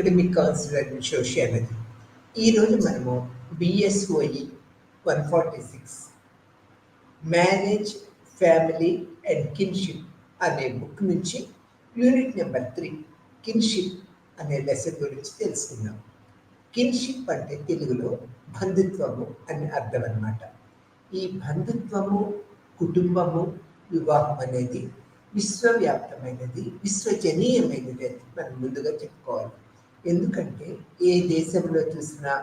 Academic councillor in sociology. ఈరోజు మనము బిఎస్ఓఈ 146 marriage, family and kinship అనే బుక్ నుంచి యూనిట్ నెంబర్ 3 కిన్షిప్ అనే లెసన్ గురించి తెలుసుకుందాం. కిన్షిప్ అంటే తెలుగులో బంధుత్వము అని అర్థం అన్నమాట. ఈ బంధుత్వము, కుటుంబము, వివాహం అనేది విశ్వవ్యాప్తమైనది, విశ్వజనీయమైనది అని మనం ముందుగా చెప్పుకోవాలి. ఎందుకంటే ఏ దేశంలో చూసినా,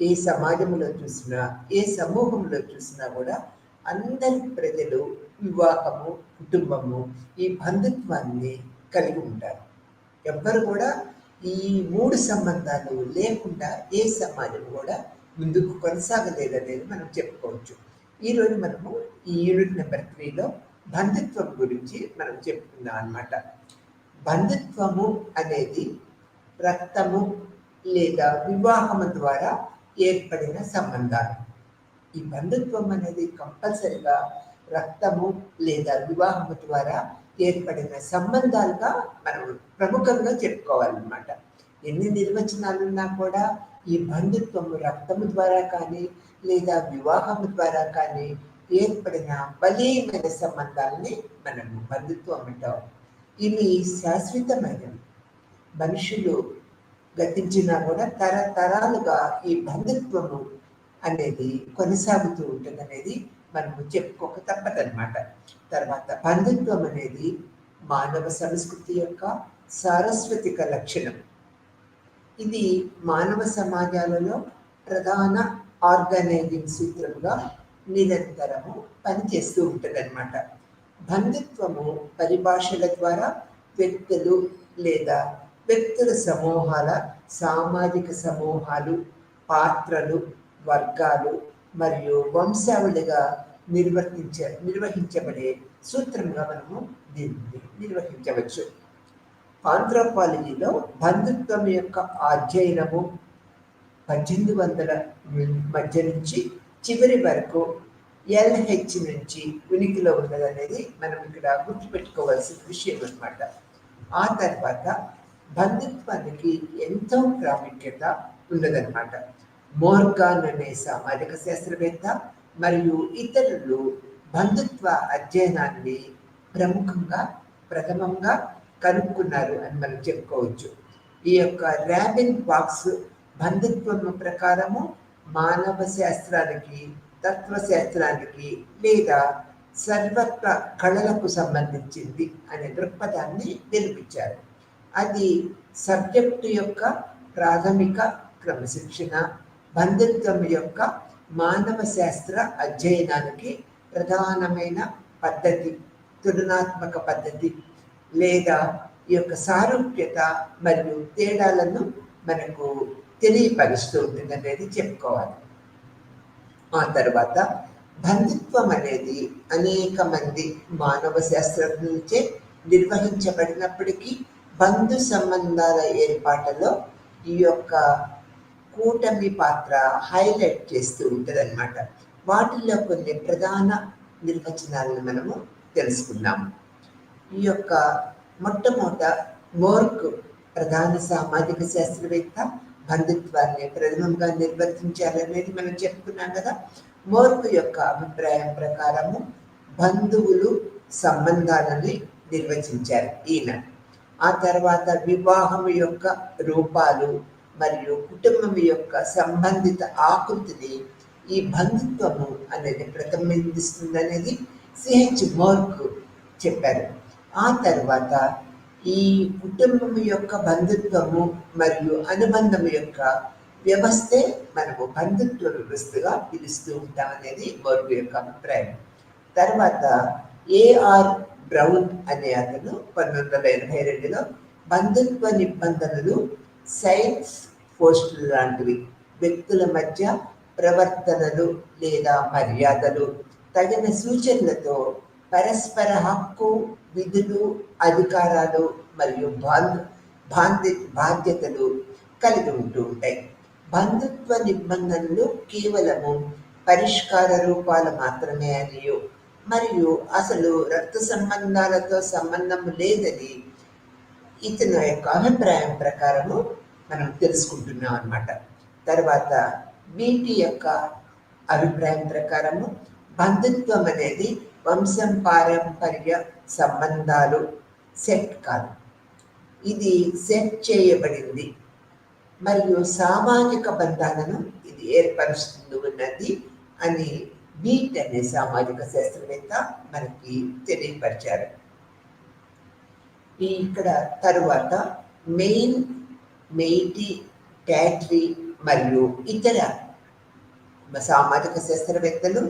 ఏ సమాజంలో చూసినా, ఏ సమూహంలో చూసినా కూడా అందరి ప్రజలు వివాహము, కుటుంబము, ఈ బంధుత్వాన్ని కలిగి ఉంటారు. ఎవ్వరు కూడా ఈ 3 సంబంధాలు లేకుండా ఏ సమాజం కూడా ముందుకు కొనసాగలేదనేది మనం చెప్పుకోవచ్చు. ఈరోజు మనము ఈ యూనిట్ నెంబర్ 3లో బంధుత్వం గురించి మనం చెప్పుకుందాం అన్నమాట. బంధుత్వము అనేది రక్తము లేదా వివాహము ద్వారా ఏర్పడిన సంబంధాలు. ఈ బంధుత్వం అనేది కంపల్సరిగా రక్తము లేదా వివాహము ద్వారా ఏర్పడిన సంబంధాలుగా మనం ప్రముఖంగా చెప్పుకోవాలన్నమాట. ఎన్ని నిర్వచనాలున్నా కూడా ఈ బంధుత్వము రక్తము ద్వారా కానీ లేదా వివాహము ద్వారా కానీ ఏర్పడిన బలీయమైన సంబంధాలని మనము బంధుత్వం అంటాం. ఇవి శాశ్వతమైనవి. మనుషులు గతించినా కూడా తరతరాలుగా ఈ బంధుత్వము అనేది కొనసాగుతూ ఉంటుంది అనేది మనము చెప్పుకోక తప్పదన్నమాట. తర్వాత బంధుత్వం అనేది మానవ సంస్కృతి యొక్క సారస్వతిక లక్షణం. ఇది మానవ సమాజాలలో ప్రధాన ఆర్గనైజింగ్ సూత్రంగా నిరంతరము పనిచేస్తూ ఉంటుందన్నమాట. బంధుత్వము పరిభాషల ద్వారా వ్యక్తులు లేదా వ్యక్తుల సమూహాల, సామాజిక సమూహాలు, పాత్రలు, వర్గాలు మరియు వంశావళిగా నిర్వహించబడే సూత్రంగా మనము దీన్ని నిర్వహించవచ్చు. ఆంథ్రోపాలజీలో బంధుత్వం యొక్క అధ్యయనము 1800 మధ్య నుంచి చివరి వరకు LH నుంచి ఉనికిలో ఉన్నదనేది మనం ఇక్కడ గుర్తుపెట్టుకోవాల్సిన విషయం అన్నమాట. ఆ తర్వాత బంధుత్వానికి ఎంతో ప్రాముఖ్యత ఉన్నదన్నమాట. మోర్గాన్ అనే సామాజిక శాస్త్రవేత్త మరియు ఇతరులు బంధుత్వ అధ్యయనాన్ని ప్రథమంగా కనుక్కున్నారు అని మనం చెప్పుకోవచ్చు. ఈ యొక్క రాబిన్ బాక్స్ బంధుత్వం ప్రకారము మానవ శాస్త్రానికి, తత్వశాస్త్రానికి లేదా సర్వత్ర కళలకు సంబంధించింది అనే దృక్పథాన్ని నిరూపించారు. అది సబ్జెక్టు యొక్క ప్రాథమిక క్రమశిక్షణ, బంధుత్వం యొక్క మానవ శాస్త్ర అధ్యయనానికి ప్రధానమైన పద్ధతి, తులనాత్మక పద్ధతి లేదా ఈ యొక్క సారూప్యత మరియు తేడాలను మనకు తెలియపరుస్తూ ఉంటుంది అనేది చెప్పుకోవాలి. ఆ తర్వాత బంధుత్వం అనేది అనేక మంది మానవ శాస్త్రజ్ఞులచే నిర్వహించబడినప్పటికీ బంధు సంబంధాల ఏర్పాటులో ఈ యొక్క కూటమి పాత్ర హైలైట్ చేస్తూ ఉంటుంది అన్నమాట. వాటిల్లో కొన్ని ప్రధాన నిర్వచనాలను మనము తెలుసుకుందాము. ఈ యొక్క మొట్టమొదట మోర్క్ ప్రధాన సామాజిక శాస్త్రవేత్త బంధుత్వాన్ని ప్రథమంగా నిర్వర్తించాలనేది మనం చెప్పుకున్నాం కదా. మోర్క్ యొక్క అభిప్రాయం ప్రకారము బంధువులు సంబంధాలని నిర్వచించారు ఈయన. ఆ తర్వాత వివాహం యొక్క రూపాలు మరియు కుటుంబం యొక్క సంబంధిత ఆకృతిని ఈ బంధుత్వము అనేది ప్రతిబింబిస్తుందనేది సిహెచ్ మోర్క్ చెప్పారు. ఆ తర్వాత ఈ కుటుంబం యొక్క బంధుత్వము మరియు అనుబంధం యొక్క వ్యవస్థే మనము బంధుత్వ వ్యవస్థగా పిలుస్తూ ఉంటాం అనేది మోర్క్ యొక్క అభిప్రాయం. తర్వాత ఏఆర్ బ్రౌన్ అనే అతను 1982లో బంధుత్వ నిబంధనలు సైన్స్ పోస్టులు లాంటివి, వ్యక్తుల మధ్య ప్రవర్తనలు లేదా మర్యాదలు తగిన సూచనలతో పరస్పర హక్కు, విధులు, అధికారాలు మరియు బాధ్యతలు కలిగి ఉంటూ ఉంటాయి. బంధుత్వ నిబంధనలు కేవలము పరిష్కార రూపాలు మాత్రమే అని మరియు అసలు రక్త సంబంధాలతో సంబంధం లేదని ఇతని యొక్క అభిప్రాయం ప్రకారము మనం తెలుసుకుంటున్నాం అన్నమాట. తర్వాత వీటి యొక్క అభిప్రాయం ప్రకారము బంధుత్వం అనేది వంశం పారంపర్య సంబంధాలు సెట్ కాదు, ఇది సెట్ చేయబడింది మరియు సామాజిక బంధాలను ఇది ఏర్పరుస్తుంది ఉన్నది అని బీట్ అనే సామాజిక శాస్త్రవేత్త మనకి తెలియపరిచారు. ఇక్కడ తరువాత మెయిన్, మెయిటీ, ట్యాట్రీ మరియు ఇతర సామాజిక శాస్త్రవేత్తలు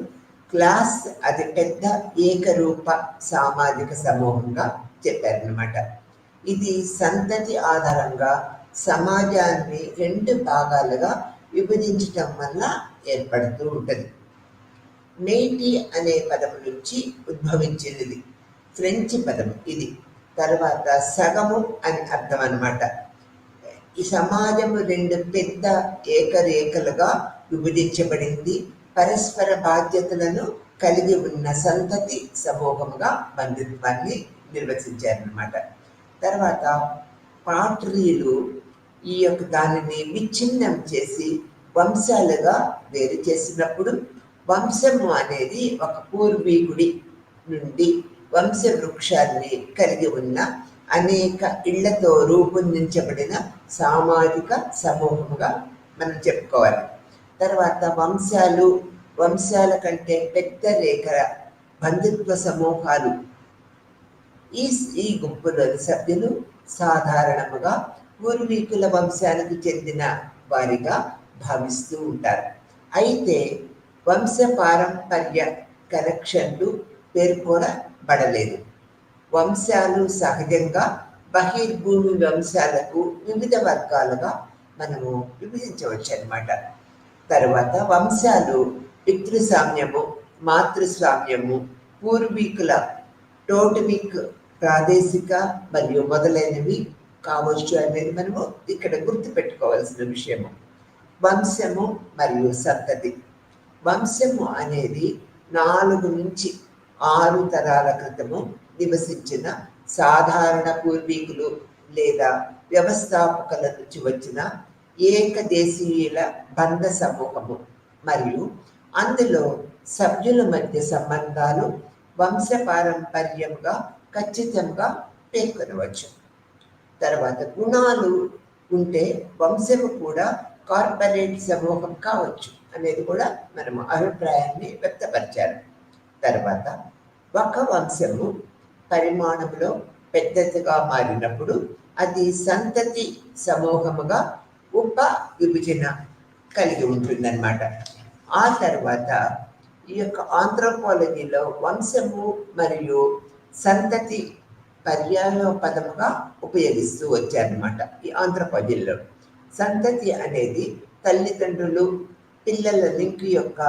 క్లాస్ అది పెద్ద ఏకరూప సామాజిక సమూహంగా చెప్పారనమాట. ఇది సంతతి ఆధారంగా సమాజాన్ని 2 భాగాలుగా విభజించటం వల్ల ఏర్పడుతూ ఉంటుంది. మెయిటీ అనే పదం నుంచి ఉద్భవించినది, ఫ్రెంచ్ పదం ఇది. తర్వాత సగము అని అర్థం అన్నమాట. ఈ సమాజము 2 పెద్ద ఏకరేఖలుగా విభజించబడింది, పరస్పర బాధ్యతలను కలిగి ఉన్న సంతతి సమూహంగా బంధుత్వాన్ని నిర్వచించారన్నమాట. తర్వాత పాట్రీలు ఈ యొక్క దానిని విచ్ఛిన్నం చేసి వంశాలుగా వేరు చేసినప్పుడు వంశము అనేది ఒక పూర్వీకుడి నుండి వంశ వృక్షాన్ని కలిగి ఉన్న అనేక ఇళ్లతో రూపొందించబడిన సామాజిక సమూహముగా మనం చెప్పుకోవాలి. తర్వాత వంశాల కంటే పెద్ద రేఖ బంధుత్వ సమూహాలు. ఈ గుంపులోని సభ్యులు సాధారణముగా పూర్వీకుల వంశానికి చెందిన వారిగా భావిస్తూ ఉంటారు. అయితే వంశ పారంపర్య కనెక్షన్లు పేర్కొనబడలేదు. వంశాలు సహజంగా బహిర్భూమి వంశాలకు వివిధ వర్గాలుగా మనము విభజించవచ్చు అన్నమాట. తర్వాత వంశాలు పితృస్వామ్యము, మాతృస్వామ్యము, పూర్వీకుల టోటమిక్, ప్రాదేశిక మరియు మొదలైనవి కావచ్చు అనేది మనము ఇక్కడ గుర్తుపెట్టుకోవాల్సిన విషయము. వంశము మరియు సంతతి. వంశము అనేది 4 నుంచి 6 తరాల క్రితము నివసించిన సాధారణ పూర్వీకులు లేదా వ్యవస్థాపకుల నుంచి వచ్చిన ఏకదేశీయుల బంధ సమూహము మరియు అందులో సభ్యుల మధ్య సంబంధాలు వంశ పారంపర్యంగా ఖచ్చితంగా పేర్కొనవచ్చు. తర్వాత గుణాలు ఉంటే వంశము కూడా కార్పొరేట్ సమూహం కావచ్చు అనేది కూడా మనము అభిప్రాయాన్ని వ్యక్తపరిచారు. తర్వాత ఒక వంశము పరిమాణంలో పెద్దదిగా మారినప్పుడు అది సంతతి సమూహముగా ఉప విభజన కలిగి ఉంటుందన్నమాట. ఆ తర్వాత ఈ యొక్క ఆంథ్రోపాలజీలో వంశము మరియు సంతతి పర్యాయ పదముగా ఉపయోగిస్తూ వచ్చారనమాట. ఈ ఆంథ్రోపాలజీలో సంతతి అనేది తల్లిదండ్రులు పిల్లల లింక్ యొక్క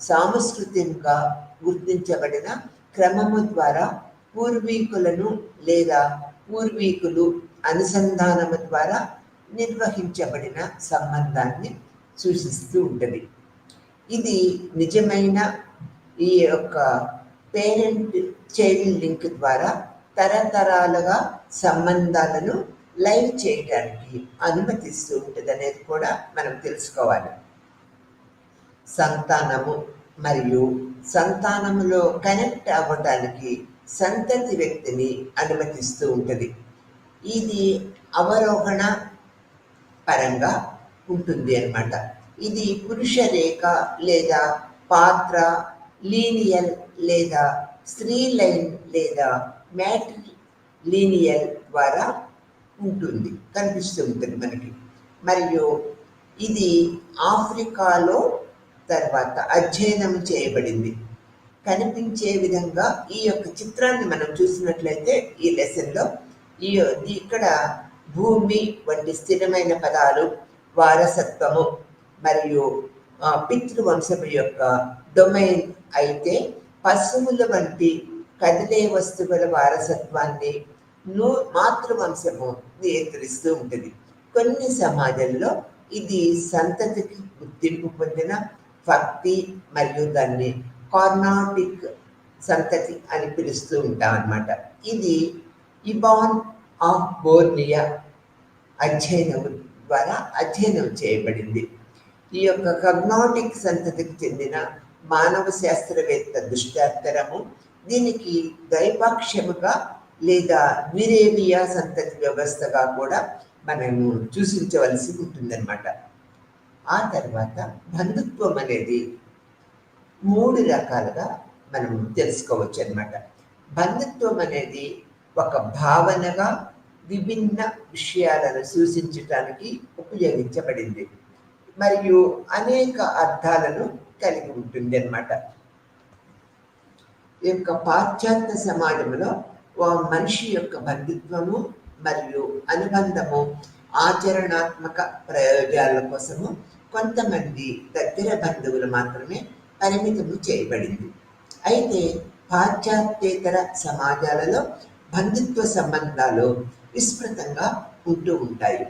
సాంస్కృతికంగా గుర్తించబడిన క్రమము ద్వారా పూర్వీకులను లేదా పూర్వీకులు అనుసంధానము ద్వారా నిర్వహించబడిన సంబంధాన్ని సూచిస్తూ ఉంటుంది. ఇది నిజమైన ఈ యొక్క పేరెంట్ చైల్డ్ లింక్ ద్వారా తరతరాలుగా సంబంధాలను లైవ్ చేయడానికి అనుమతిస్తూ ఉంటుంది అనేది కూడా మనం తెలుసుకోవాలి. సంతానము మరియు సంతానములో కనెక్ట్ అవ్వడానికి సంతతి వ్యక్తిని అనుమతిస్తూ ఉంటుంది. ఇది అవరోహణ పరంగా ఉంటుంది అన్నమాట. ఇది పురుష రేఖ లేదా పాత్ర, లీనియల్ లేదా స్త్రీ లైన్ లేదా మ్యాట్రి లీనియల్ ద్వారా ఉంటుంది, కనిపిస్తూ ఉంటుంది మనకి. మరియు ఇది ఆఫ్రికాలో తర్వాత అధ్యయనం చేయబడింది. కనిపించే విధంగా ఈ యొక్క చిత్రాన్ని మనం చూసినట్లయితే ఈ లెసన్లో ఇక్కడ భూమి వంటి స్థిరమైన పదాలు, వారసత్వము మరియు పితృవంశము యొక్క డొమైన్ అయితే పశువుల వంటి కదిలే వస్తువుల వారసత్వాన్ని మాతృవంశము నియంత్రిస్తూ ఉంటుంది. కొన్ని సమాజంలో ఇది సంతతికి గుర్తింపు పొందిన భక్తి మరియు దాన్ని కార్నాటిక్ సంతతి అని పిలుస్తూ ఉంటాం అన్నమాట. ఇది ఇబాన్ ఆఫ్ బోర్నియా అధ్యయనం ద్వారా అధ్యయనం చేయబడింది. ఈ యొక్క కగ్నాటిక్ సంతతికి చెందిన మానవ శాస్త్రవేత్త దృష్టాంతరము దీనికి ద్వైపాక్ష్యముగా లేదా ద్విరేవియా సంతతి వ్యవస్థగా కూడా మనము సూచించవలసి ఉంటుందన్నమాట. ఆ తర్వాత బంధుత్వం అనేది 3 రకాలుగా మనం తెలుసుకోవచ్చు అన్నమాట. బంధుత్వం అనేది ఒక భావనగా విభిన్న విషయాలను సూచించటానికి ఉపయోగించబడింది మరియు అనేక అర్థాలను కలిగి ఉంటుంది అన్నమాట. ఈ యొక్క పాశ్చాత్య సమాజంలో మనిషి యొక్క బంధుత్వము మరియు అనుబంధము ఆచరణాత్మక ప్రయోజనాల కోసము కొంతమంది దగ్గర బంధువులు మాత్రమే పరిమితము చేయబడింది. అయితే పాశ్చాత్యేతర సమాజాలలో బంధుత్వ సంబంధాలు విస్తృతంగా ఉంటూ ఉంటాయి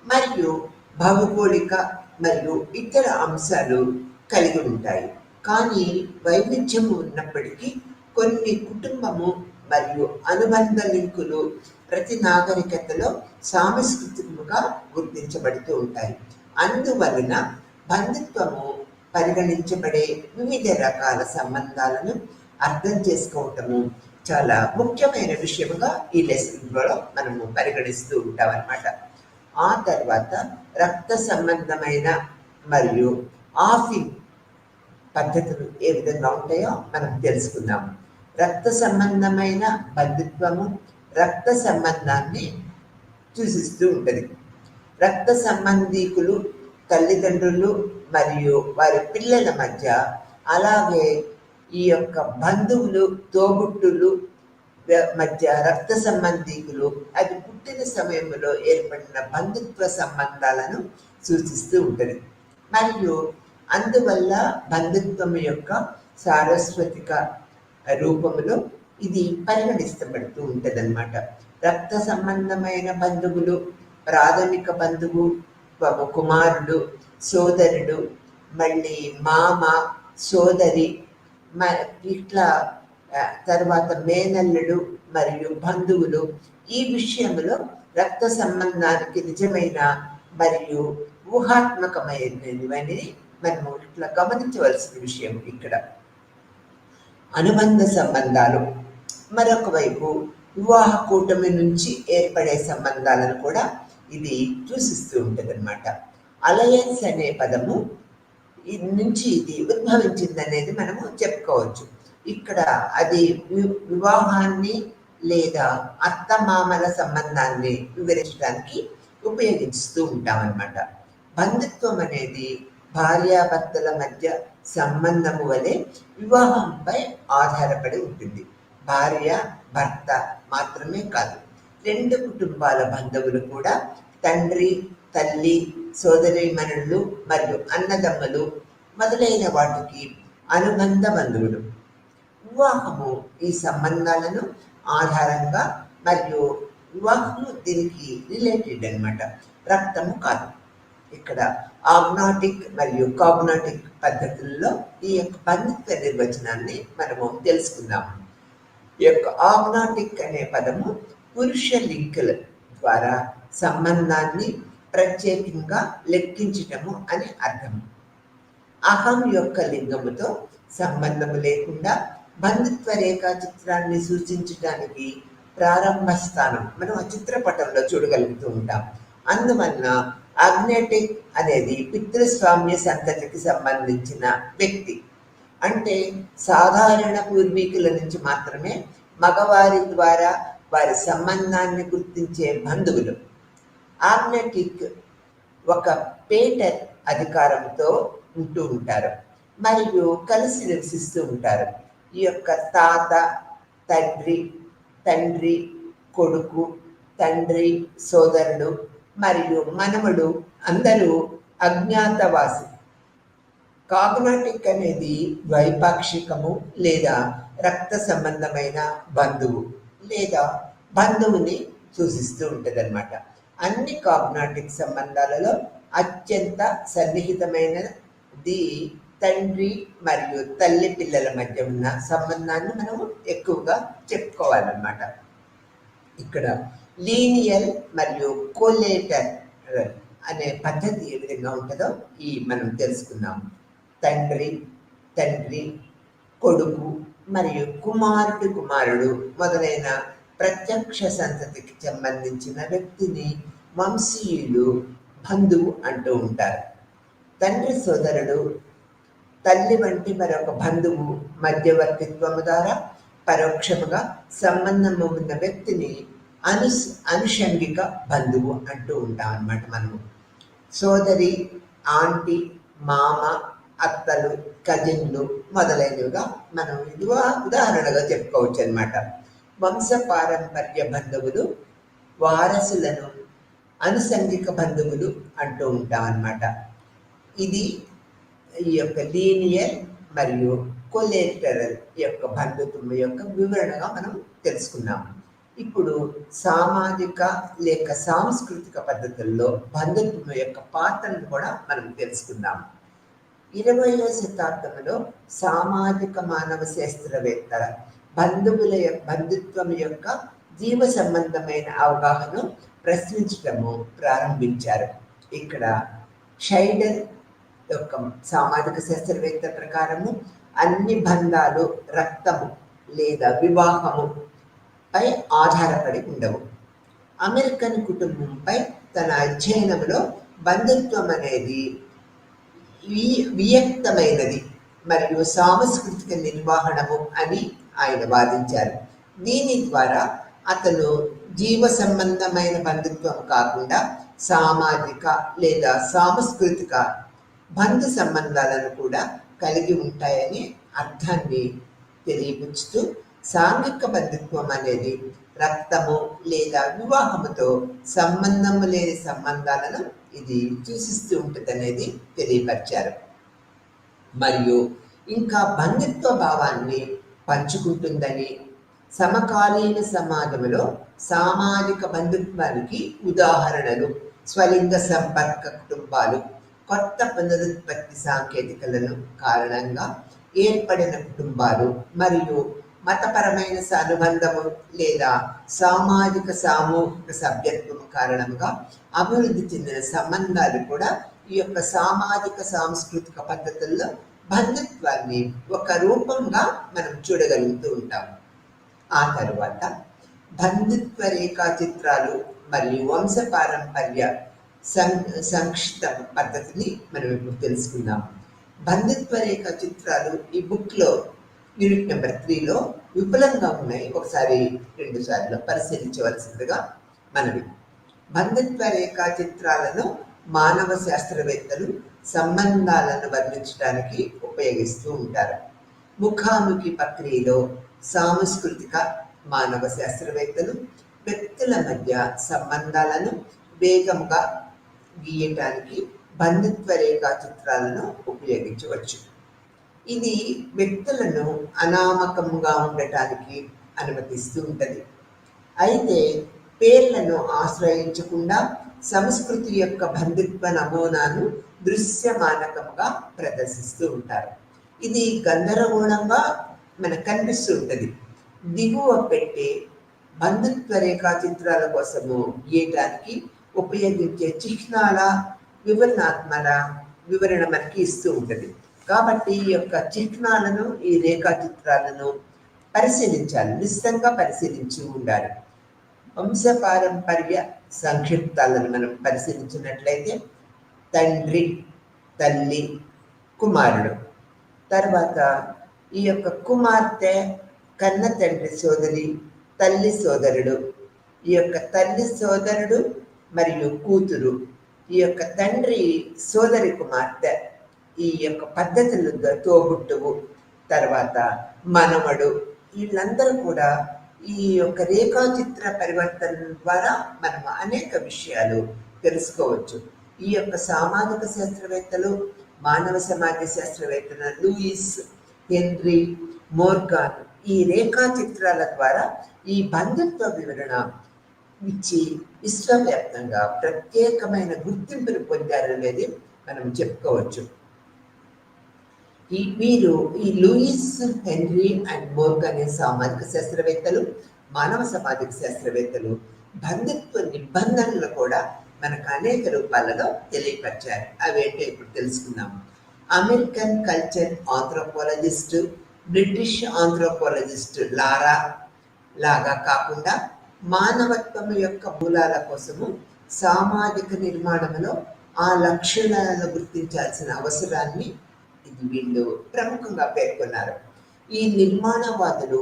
మరియు భౌగోళిక మరియు ఇతర అంశాలు కలిగి ఉంటాయి. కానీ వైవిధ్యము ఉన్నప్పటికీ కొన్ని కుటుంబము మరియు అనుబంధ లింకులు ప్రతి నాగరికతలో సాంస్కృతికముగా గుర్తించబడుతూ ఉంటాయి. అందువలన బంధుత్వము పరిగణించబడే వివిధ రకాల సంబంధాలను అర్థం చేసుకోవటము చాలా ముఖ్యమైన విషయముగా ఈ లెసన్లో మనము పరిగణిస్తూ ఉంటాం అన్నమాట. ఆ తర్వాత రక్త సంబంధమైన మరియు ఆఫింగ్ పద్ధతులు ఏ విధంగా ఉంటాయో మనం తెలుసుకుందాము. రక్త సంబంధమైన బంధుత్వము రక్త సంబంధాన్ని సూచిస్తూ ఉంటుంది. రక్త సంబంధీకులు తల్లిదండ్రులు మరియు వారి పిల్లల మధ్య, అలాగే ఈ యొక్క బంధువులు తోబుట్టులు మధ్య రక్త సంబంధీకులు అది పుట్టిన సమయంలో ఏర్పడిన బంధుత్వ సంబంధాలను సూచిస్తూ ఉంటుంది. మరియు అందువల్ల బంధుత్వం యొక్క సారస్వతిక రూపంలో ఇది పరిగణిస్తబడుతూ ఉంటుంది అన్నమాట. రక్త సంబంధమైన బంధువులు ప్రాథమిక బంధువు, కుమారుడు, సోదరుడు, మళ్ళీ మామ, సోదరి, ఇట్లా తర్వాత మేనల్లుడు మరియు బంధువులు ఈ విషయంలో రక్త సంబంధానికి నిజమైన మరియు ఊహాత్మకమైనవి మనము ఇట్లా గమనించవలసిన విషయం. ఇక్కడ అనుబంధ సంబంధాలు మరొక వైపు వివాహ కూటమి నుంచి ఏర్పడే సంబంధాలను కూడా ఇది సూచిస్తూ ఉంటుంది అన్నమాట. అలయన్స్ అనే పదము నుంచి ఇది ఉద్భవించింది అనేది మనము చెప్పుకోవచ్చు. ఇక్కడ అది వివాహాన్ని లేదా అత్తమామల సంబంధాన్ని వివరించడానికి ఉపయోగిస్తూ ఉంటామన్నమాట. బంధుత్వం అనేది భార్యాభర్తల మధ్య సంబంధము వలె వివాహంపై ఆధారపడి ఉంటుంది. భార్య భర్త మాత్రమే కాదు, 2 కుటుంబాల బంధువులు కూడా తండ్రి, తల్లి, సోదరీమణులు మరియు అన్నదమ్ములు మొదలైన వాటికి అనుబంధ బంధువులు. వివాహము ఈ సంబంధాలను ఆధారంగా మరియు వివాహము దీనికి రిలేటెడ్ అన్నమాట, రక్తము కాదు. ఇక్కడ ఆగ్నాటిక్ మరియు కాగ్నాటిక్ పద్ధతుల్లో ఈ యొక్క బంధుత్వ నిర్వచనాన్ని మనము తెలుసుకుందాము. ఈ యొక్క ఆగ్నాటిక్ అనే పదము పురుష లింకుల ద్వారా సంబంధాన్ని ప్రత్యేకంగా లెక్కించటము అని అర్థం. అహం యొక్క లింగముతో సంబంధము లేకుండా బంధుత్వ రేఖా చిత్రాన్ని సూచించడానికి ప్రారంభ స్థానం మనం ఆ చిత్రపటంలో చూడగలుగుతూ ఉంటాం. అందువలన ఆగ్నాటిక్ అనేది పితృస్వామ్య సంతతికి సంబంధించిన వ్యక్తి, అంటే సాధారణ పూర్వీకుల నుంచి మాత్రమే మగవారి ద్వారా వారి సంబంధాన్ని గుర్తించే బంధువులు. ఆగ్నాటిక్ ఒక పేటర్ అధికారంతో ఉంటూ ఉంటారు మరియు కలిసి నివసిస్తూ ఉంటారు. ఈ యొక్క తాత, తండ్రి, కొడుకు, తండ్రి, సోదరుడు మరియు మనవడు అందరూ అజ్ఞాతవాసి. కాగ్నాటిక్ అనేది ద్వైపాక్షికము లేదా రక్త సంబంధమైన బంధువు లేదా బంధువుని సూచిస్తూ ఉంటుంది అన్నమాట. అన్ని కాగ్నాటిక్ సంబంధాలలో అత్యంత సన్నిహితమైనది తండ్రి మరియు తల్లి పిల్లల మధ్య ఉన్న సంబంధాన్ని మనము ఎక్కువగా చెప్పుకోవాలన్నమాట. ఇక్కడ లీనియల్ మరియు కోలేటరల్ అనే పద్ధతి ఏ విధంగా ఉంటుందో మనం తెలుసుకుందాం. తండ్రి, తండ్రి, కొడుకు మరియు కుమారుడు మొదలైన ప్రత్యక్ష సంతతికి సంబంధించిన వ్యక్తిని వంశీయులు, బంధువు అంటూ ఉంటారు. తండ్రి సోదరుడు, తల్లి వంటి మరొక బంధువు మధ్యవర్తిత్వము ద్వారా పరోక్షముగా సంబంధము ఉన్న వ్యక్తిని అనుషంగిక బంధువు అంటూ ఉంటాం అన్నమాట. మనము సోదరి, ఆంటీ, మామ, అత్తలు, కజిన్లు మొదలైనవిగా మనం ఉదాహరణగా చెప్పుకోవచ్చు అన్నమాట. వంశపారంపర్య బంధువులు, వారసులను అనుసంగిక బంధువులు అంటూ ఉంటాం అన్నమాట. ఇది ఈ యొక్క లీనియర్ మరియు కొలేటరల్ యొక్క బంధుత్వం యొక్క వివరణగా మనం తెలుసుకున్నాము. ఇప్పుడు సామాజిక లేక సాంస్కృతిక పద్ధతుల్లో బంధుత్వం యొక్క పాత్రను కూడా మనం తెలుసుకుందాం. 20వ శతాబ్దంలో సామాజిక మానవ శాస్త్రవేత్తల బంధుత్వం యొక్క జీవ సంబంధమైన అవగాహన ప్రశ్నించటము ప్రారంభించారు. ఇక్కడ షైడర్ యొక్క సామాజిక శాస్త్రవేత్త ప్రకారము అన్ని బంధాలు రక్తము లేదా వివాహము పై ఆధారపడి ఉండవు. అమెరికన్ కుటుంబంపై తన అధ్యయనంలో బంధుత్వం అనేది వియక్తమైనది మరియు సాంస్కృతిక నిర్వహణము అని ఆయన వాదించారు. దీని ద్వారా అతను జీవ సంబంధమైన బంధుత్వం కాకుండా సామాజిక లేదా సాంస్కృతిక బంధు సంబంధాలను కూడా కలిగి ఉంటాయని అర్థాన్ని తెలియపుచ్చుతూ సాంఘిక బంధుత్వం అనేది రక్తము లేదా వివాహముతో సంబంధము లేని సంబంధాలను ఇది సూచిస్తూ ఉంటుంది అనేది తెలియపరిచారు. మరియు ఇంకా బంధుత్వ భావాన్ని పంచుకుంటుందని, సమకాలీన సమాజంలో సామాజిక బంధుత్వానికి ఉదాహరణలు స్వలింగ సంపర్క కుటుంబాలు, కొత్త పునరుత్పత్తి సాంకేతికలను కారణంగా ఏర్పడిన కుటుంబాలు మరియు మతపరమైన అనుబంధము లేదా సామాజిక సామూహిక సభ్యత్వం కారణంగా అభివృద్ధి చెందిన సంబంధాలు కూడా ఈ యొక్క సామాజిక సాంస్కృతిక పద్ధతుల్లో బంధుత్వాన్ని ఒక రూపంగా మనం చూడగలుగుతూ ఉంటాము. ఆ తరువాత బంధుత్వ రేఖాచిత్రాలు మరియు వంశపారంపర్య సంక్షిప్త పద్ధతిని మనం ఇప్పుడు తెలుసుకుందాం. బంధుత్వ రేఖాచిత్రాలు ఈ బుక్లో యూనిట్ నెంబర్ 3లో విపులంగా ఉన్నాయి. ఒకసారి 2 సార్లు పరిశీలించవలసిందిగా మనవి. బంధుత్వ రేఖాచిత్రాలను మానవ శాస్త్రవేత్తలు సంబంధాలను వర్ణించడానికి ఉపయోగిస్తూ ఉంటారు. ముఖాముఖి ప్రక్రియలో సాంస్కృతిక మానవ శాస్త్రవేత్తలు వ్యక్తుల మధ్య సంబంధాలను వేగంగా గీయటానికి బంధుత్వ రేఖాచిత్రాలను ఉపయోగించవచ్చు. ఇది వ్యక్తులను అనామకంగా ఉండటానికి అనుమతిస్తూ ఉంటుంది. అయితే పేర్లను ఆశ్రయించకుండా సంస్కృతి యొక్క బంధుత్వ నమూనాను దృశ్యమానకంగా ప్రదర్శిస్తూ ఉంటారు. ఇది గందరగోళంగా మనకు కనిపిస్తూ ఉంటుంది. దిగువ పెట్టే బంధుత్వ రేఖాచిత్రాల కోసము గీయటానికి ఉపయోగించే చిహ్నాల వివరణ మనకి ఇస్తూ ఉంటుంది. కాబట్టి ఈ యొక్క చిహ్నాలను, ఈ రేఖాచిత్రాలను పరిశీలించాలి, నిశ్చితంగా పరిశీలించి ఉండాలి. వంశపారంపర్య సంక్షిప్తాలను మనం పరిశీలించినట్లయితే తండ్రి, తల్లి, కుమారుడు. తర్వాత ఈ యొక్క కుమార్తె కన్న తండ్రి సోదరి, తల్లి సోదరుడు, ఈ యొక్క తల్లి సోదరుడు మరియు కూతురు, ఈ యొక్క తండ్రి సోదరి కుమార్తె, ఈ యొక్క పద్ధతులు తోబుట్టువు, తర్వాత మనవడు, వీళ్ళందరూ కూడా ఈ యొక్క రేఖాచిత్ర పరివర్తన ద్వారా మనం అనేక విషయాలు తెలుసుకోవచ్చు. ఈ యొక్క సామాజిక శాస్త్రవేత్తలు, మానవ సమాజ శాస్త్రవేత్తలు లూయిస్ హెన్రీ మోర్గాన్ ఈ రేఖాచిత్రాల ద్వారా ఈ బంధుత్వ వివరణ ఇచ్చి విశ్వవ్యాప్తంగా ప్రత్యేకమైన గుర్తింపును పొందారనేది మనం చెప్పుకోవచ్చు. వీరు ఈ లూయిస్ హెన్రీ అండ్ మోర్గాన్ అనే సామాజిక శాస్త్రవేత్తలు, మానవ సామాజిక శాస్త్రవేత్తలు బంధుత్వ నిబంధనలు కూడా మనకు అనేక రూపాలలో తెలియపరిచారు. అవేంటో ఇప్పుడు తెలుసుకుందాం. American culture anthropologist, British anthropologist Laura లాగా కాకుండా మానవత్వం యొక్క మూలాల కోసము సామాజిక నిర్మాణంలో ఆ లక్షణాలను గుర్తించాల్సిన అవసరాన్ని వీళ్ళు ప్రముఖంగా పేర్కొన్నారు. ఈ నిర్మాణవాదులు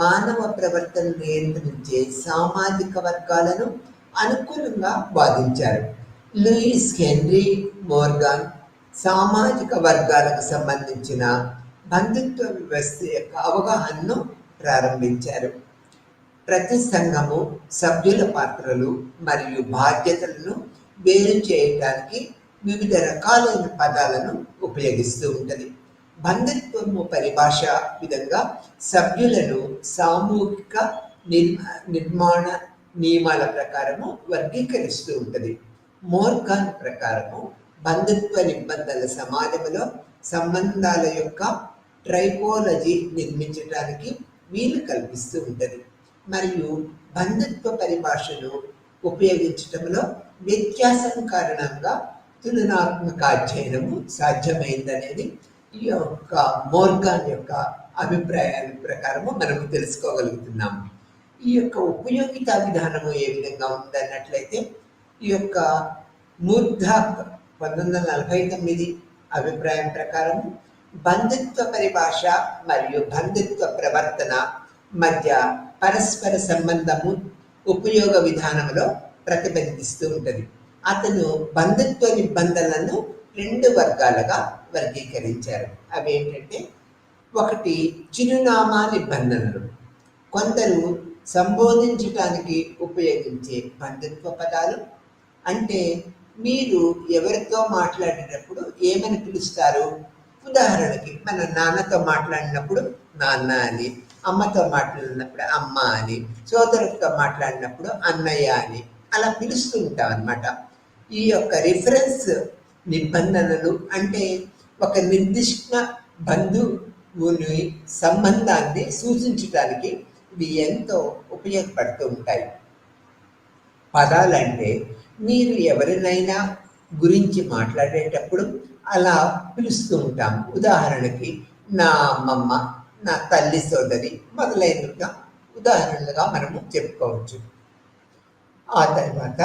మానవ ప్రవర్తన నియంత్రించే సామాజిక వర్గాలను అనుకూలంగా వాదించారు. లూయిస్ హెన్రీ మోర్గాన్ సామాజిక వర్గాలకు సంబంధించిన బంధుత్వ వ్యవస్థ యొక్క అవగాహనను ప్రారంభించారు. ప్రతి సంఘము సభ్యుల పాత్రలు మరియు బాధ్యతలను వేరు చేయడానికి వివిధ రకాలైన పదాలను ఉపయోగిస్తూ ఉంటుంది. బంధుత్వము పరిభాష విధంగా సభ్యులను సామూహిక నిర్మాణ నియమాల ప్రకారము వర్గీకరిస్తూ ఉంటుంది. మోర్గాన్ ప్రకారము బంధుత్వ నిబంధనల సమాజంలో సంబంధాల యొక్క ట్రైపోలజీ నిర్మించడానికి వీలు కల్పిస్తూ ఉంటుంది మరియు బంధుత్వ పరిభాషను ఉపయోగించడంలో వ్యత్యాసం కారణంగా తులనాత్మక అధ్యయనము సాధ్యమైందనేది ఈ యొక్క మోర్గాన్ యొక్క అభిప్రాయాల ప్రకారము మనము తెలుసుకోగలుగుతున్నాము. ఈ యొక్క ఉపయోగిత విధానము ఏ విధంగా ఉందన్నట్లయితే ఈ యొక్క మూర్ధాక్ 1949 అభిప్రాయం ప్రకారం బంధుత్వ పరిభాష మరియు బంధుత్వ ప్రవర్తన మధ్య పరస్పర సంబంధము ఉపయోగ విధానంలో ప్రతిబింబిస్తూ ఉంటుంది. అతను బంధుత్వ నిబంధనలను 2 వర్గాలుగా వర్గీకరించారు. అవి ఏంటంటే, ఒకటి చిరునామా నిబంధనలు. కొందరు సంబోధించడానికి ఉపయోగించే బంధుత్వ పదాలు, అంటే మీరు ఎవరితో మాట్లాడినప్పుడు ఏమని పిలుస్తారు? ఉదాహరణకి మన నాన్నతో మాట్లాడినప్పుడు నాన్న అని, అమ్మతో మాట్లాడినప్పుడు అమ్మ అని, సోదరుడితో మాట్లాడినప్పుడు అన్నయ్య అని అలా పిలుస్తూ ఉంటాం అన్నమాట. ఈ యొక్క రిఫరెన్స్ నిబంధనలు అంటే ఒక నిర్దిష్ట బంధువుని సంబంధాన్ని సూచించడానికి ఇవి ఎంతో ఉపయోగపడుతూ ఉంటాయి. పదాలంటే మీరు ఎవరినైనా గురించి మాట్లాడేటప్పుడు అలా పిలుస్తూ ఉంటాం. ఉదాహరణకి నా అమ్మమ్మ, నా తల్లి సోదరి మొదలైనవిగా ఉదాహరణలుగా మనము చెప్పుకోవచ్చు. ఆ తర్వాత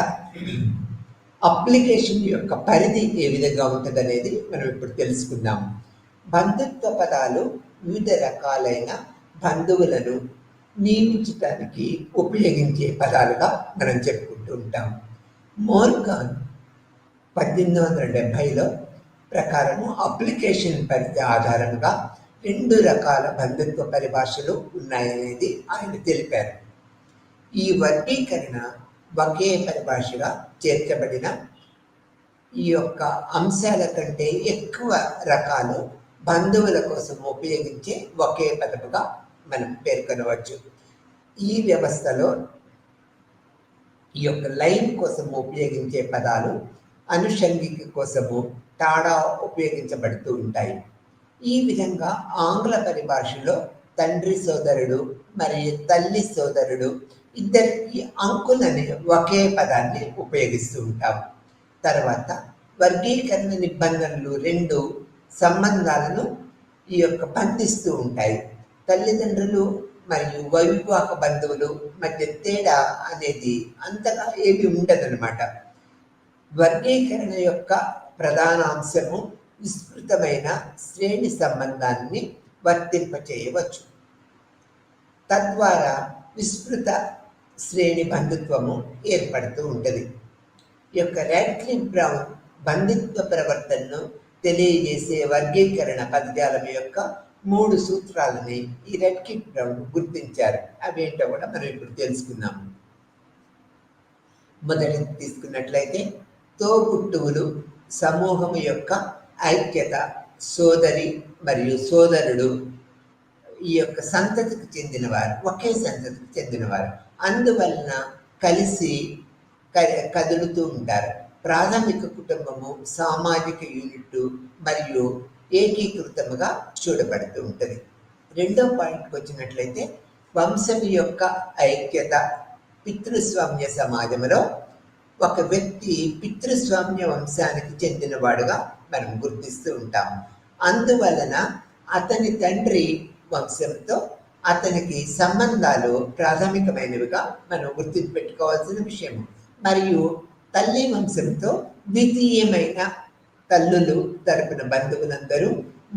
అప్లికేషన్ యొక్క పరిధి ఏ విధంగా ఉంటుంది అనేది మనం ఇప్పుడు తెలుసుకుందాం. బంధుత్వ పదాలు వివిధ రకాలైన బంధువులను నియమించడానికి ఉపయోగించే పదాలుగా మనం చెప్పుకుంటూ ఉంటాం. మోర్గాన్ 1870లో ప్రకారము అప్లికేషన్ పరిధి ఆధారంగా 2 రకాల బంధుత్వ పరిభాషలు ఉన్నాయనేది ఆయన తెలిపారు. ఈ వర్గీకరణ ఒకే పరిభాషగా చేర్చబడిన ఈ యొక్క అంశాల కంటే ఎక్కువ రకాలు బంధువుల కోసం ఉపయోగించే ఒకే పదముగా మనం పేర్కొనవచ్చు. ఈ వ్యవస్థలో ఈ యొక్క లైన్ కోసం ఉపయోగించే పదాలు అనుషంగిక కోసము టాడా ఉపయోగించబడుతూ ఉంటాయి. ఈ విధంగా ఆంగ్ల పరిభాషలో తండ్రి సోదరుడు మరియు తల్లి సోదరుడు ఇద్దరికి అంకుల్ అనే ఒకే పదాన్ని ఉపయోగిస్తూ ఉంటాం. తర్వాత వర్గీకరణ నిబంధనలు 2 సంబంధాలను ఈ యొక్క బంధిస్తూ ఉంటాయి. తల్లిదండ్రులు మరియు వైవాహిక బంధువులు మధ్య తేడా అనేది అంతగా ఏమి ఉండదన్నమాట. వర్గీకరణ యొక్క ప్రధాన అంశము విస్తృతమైన శ్రేణి సంబంధాన్ని వర్తింపచేయవచ్చు. తద్వారా విస్తృత శ్రేణి బంధుత్వము ఏర్పడుతూ ఉంటుంది. ఈ యొక్క రాడ్క్లిఫ్ బ్రౌన్ బంధుత్వ ప్రవర్తనను తెలియజేసే వర్గీకరణ పదజాలం యొక్క 3 సూత్రాలని ఈ రాడ్క్లిఫ్ బ్రౌన్ గుర్తించారు. అవేంటో కూడా మనం ఇప్పుడు తెలుసుకుందాము. మొదటి తీసుకున్నట్లయితే తోబుట్టువులు సమూహం యొక్క ఐక్యత, సోదరి మరియు సోదరుడు ఈ యొక్క సంతతికి చెందినవారు, ఒకే సంతతికి చెందినవారు, అందువలన కలిసి కదులుతూ ఉంటారు. ప్రాథమిక కుటుంబము సామాజిక యూనిట్ మరియు ఏకీకృతముగా చూడబడుతూ ఉంటుంది. 2వ పాయింట్కి వచ్చినట్లయితే వంశం యొక్క ఐక్యత. పితృస్వామ్య సమాజంలో ఒక వ్యక్తి పితృస్వామ్య వంశానికి చెందినవాడుగా మనం గుర్తిస్తూ ఉంటాం. అందువలన అతని తండ్రి వంశంతో అతనికి సంబంధాలు ప్రాథమికమైనవిగా మనం గుర్తుపెట్టుకోవాల్సిన విషయం. మరియు తల్లి వంశంతో ద్వితీయమైన తల్లులు తరపున బంధువులందరూ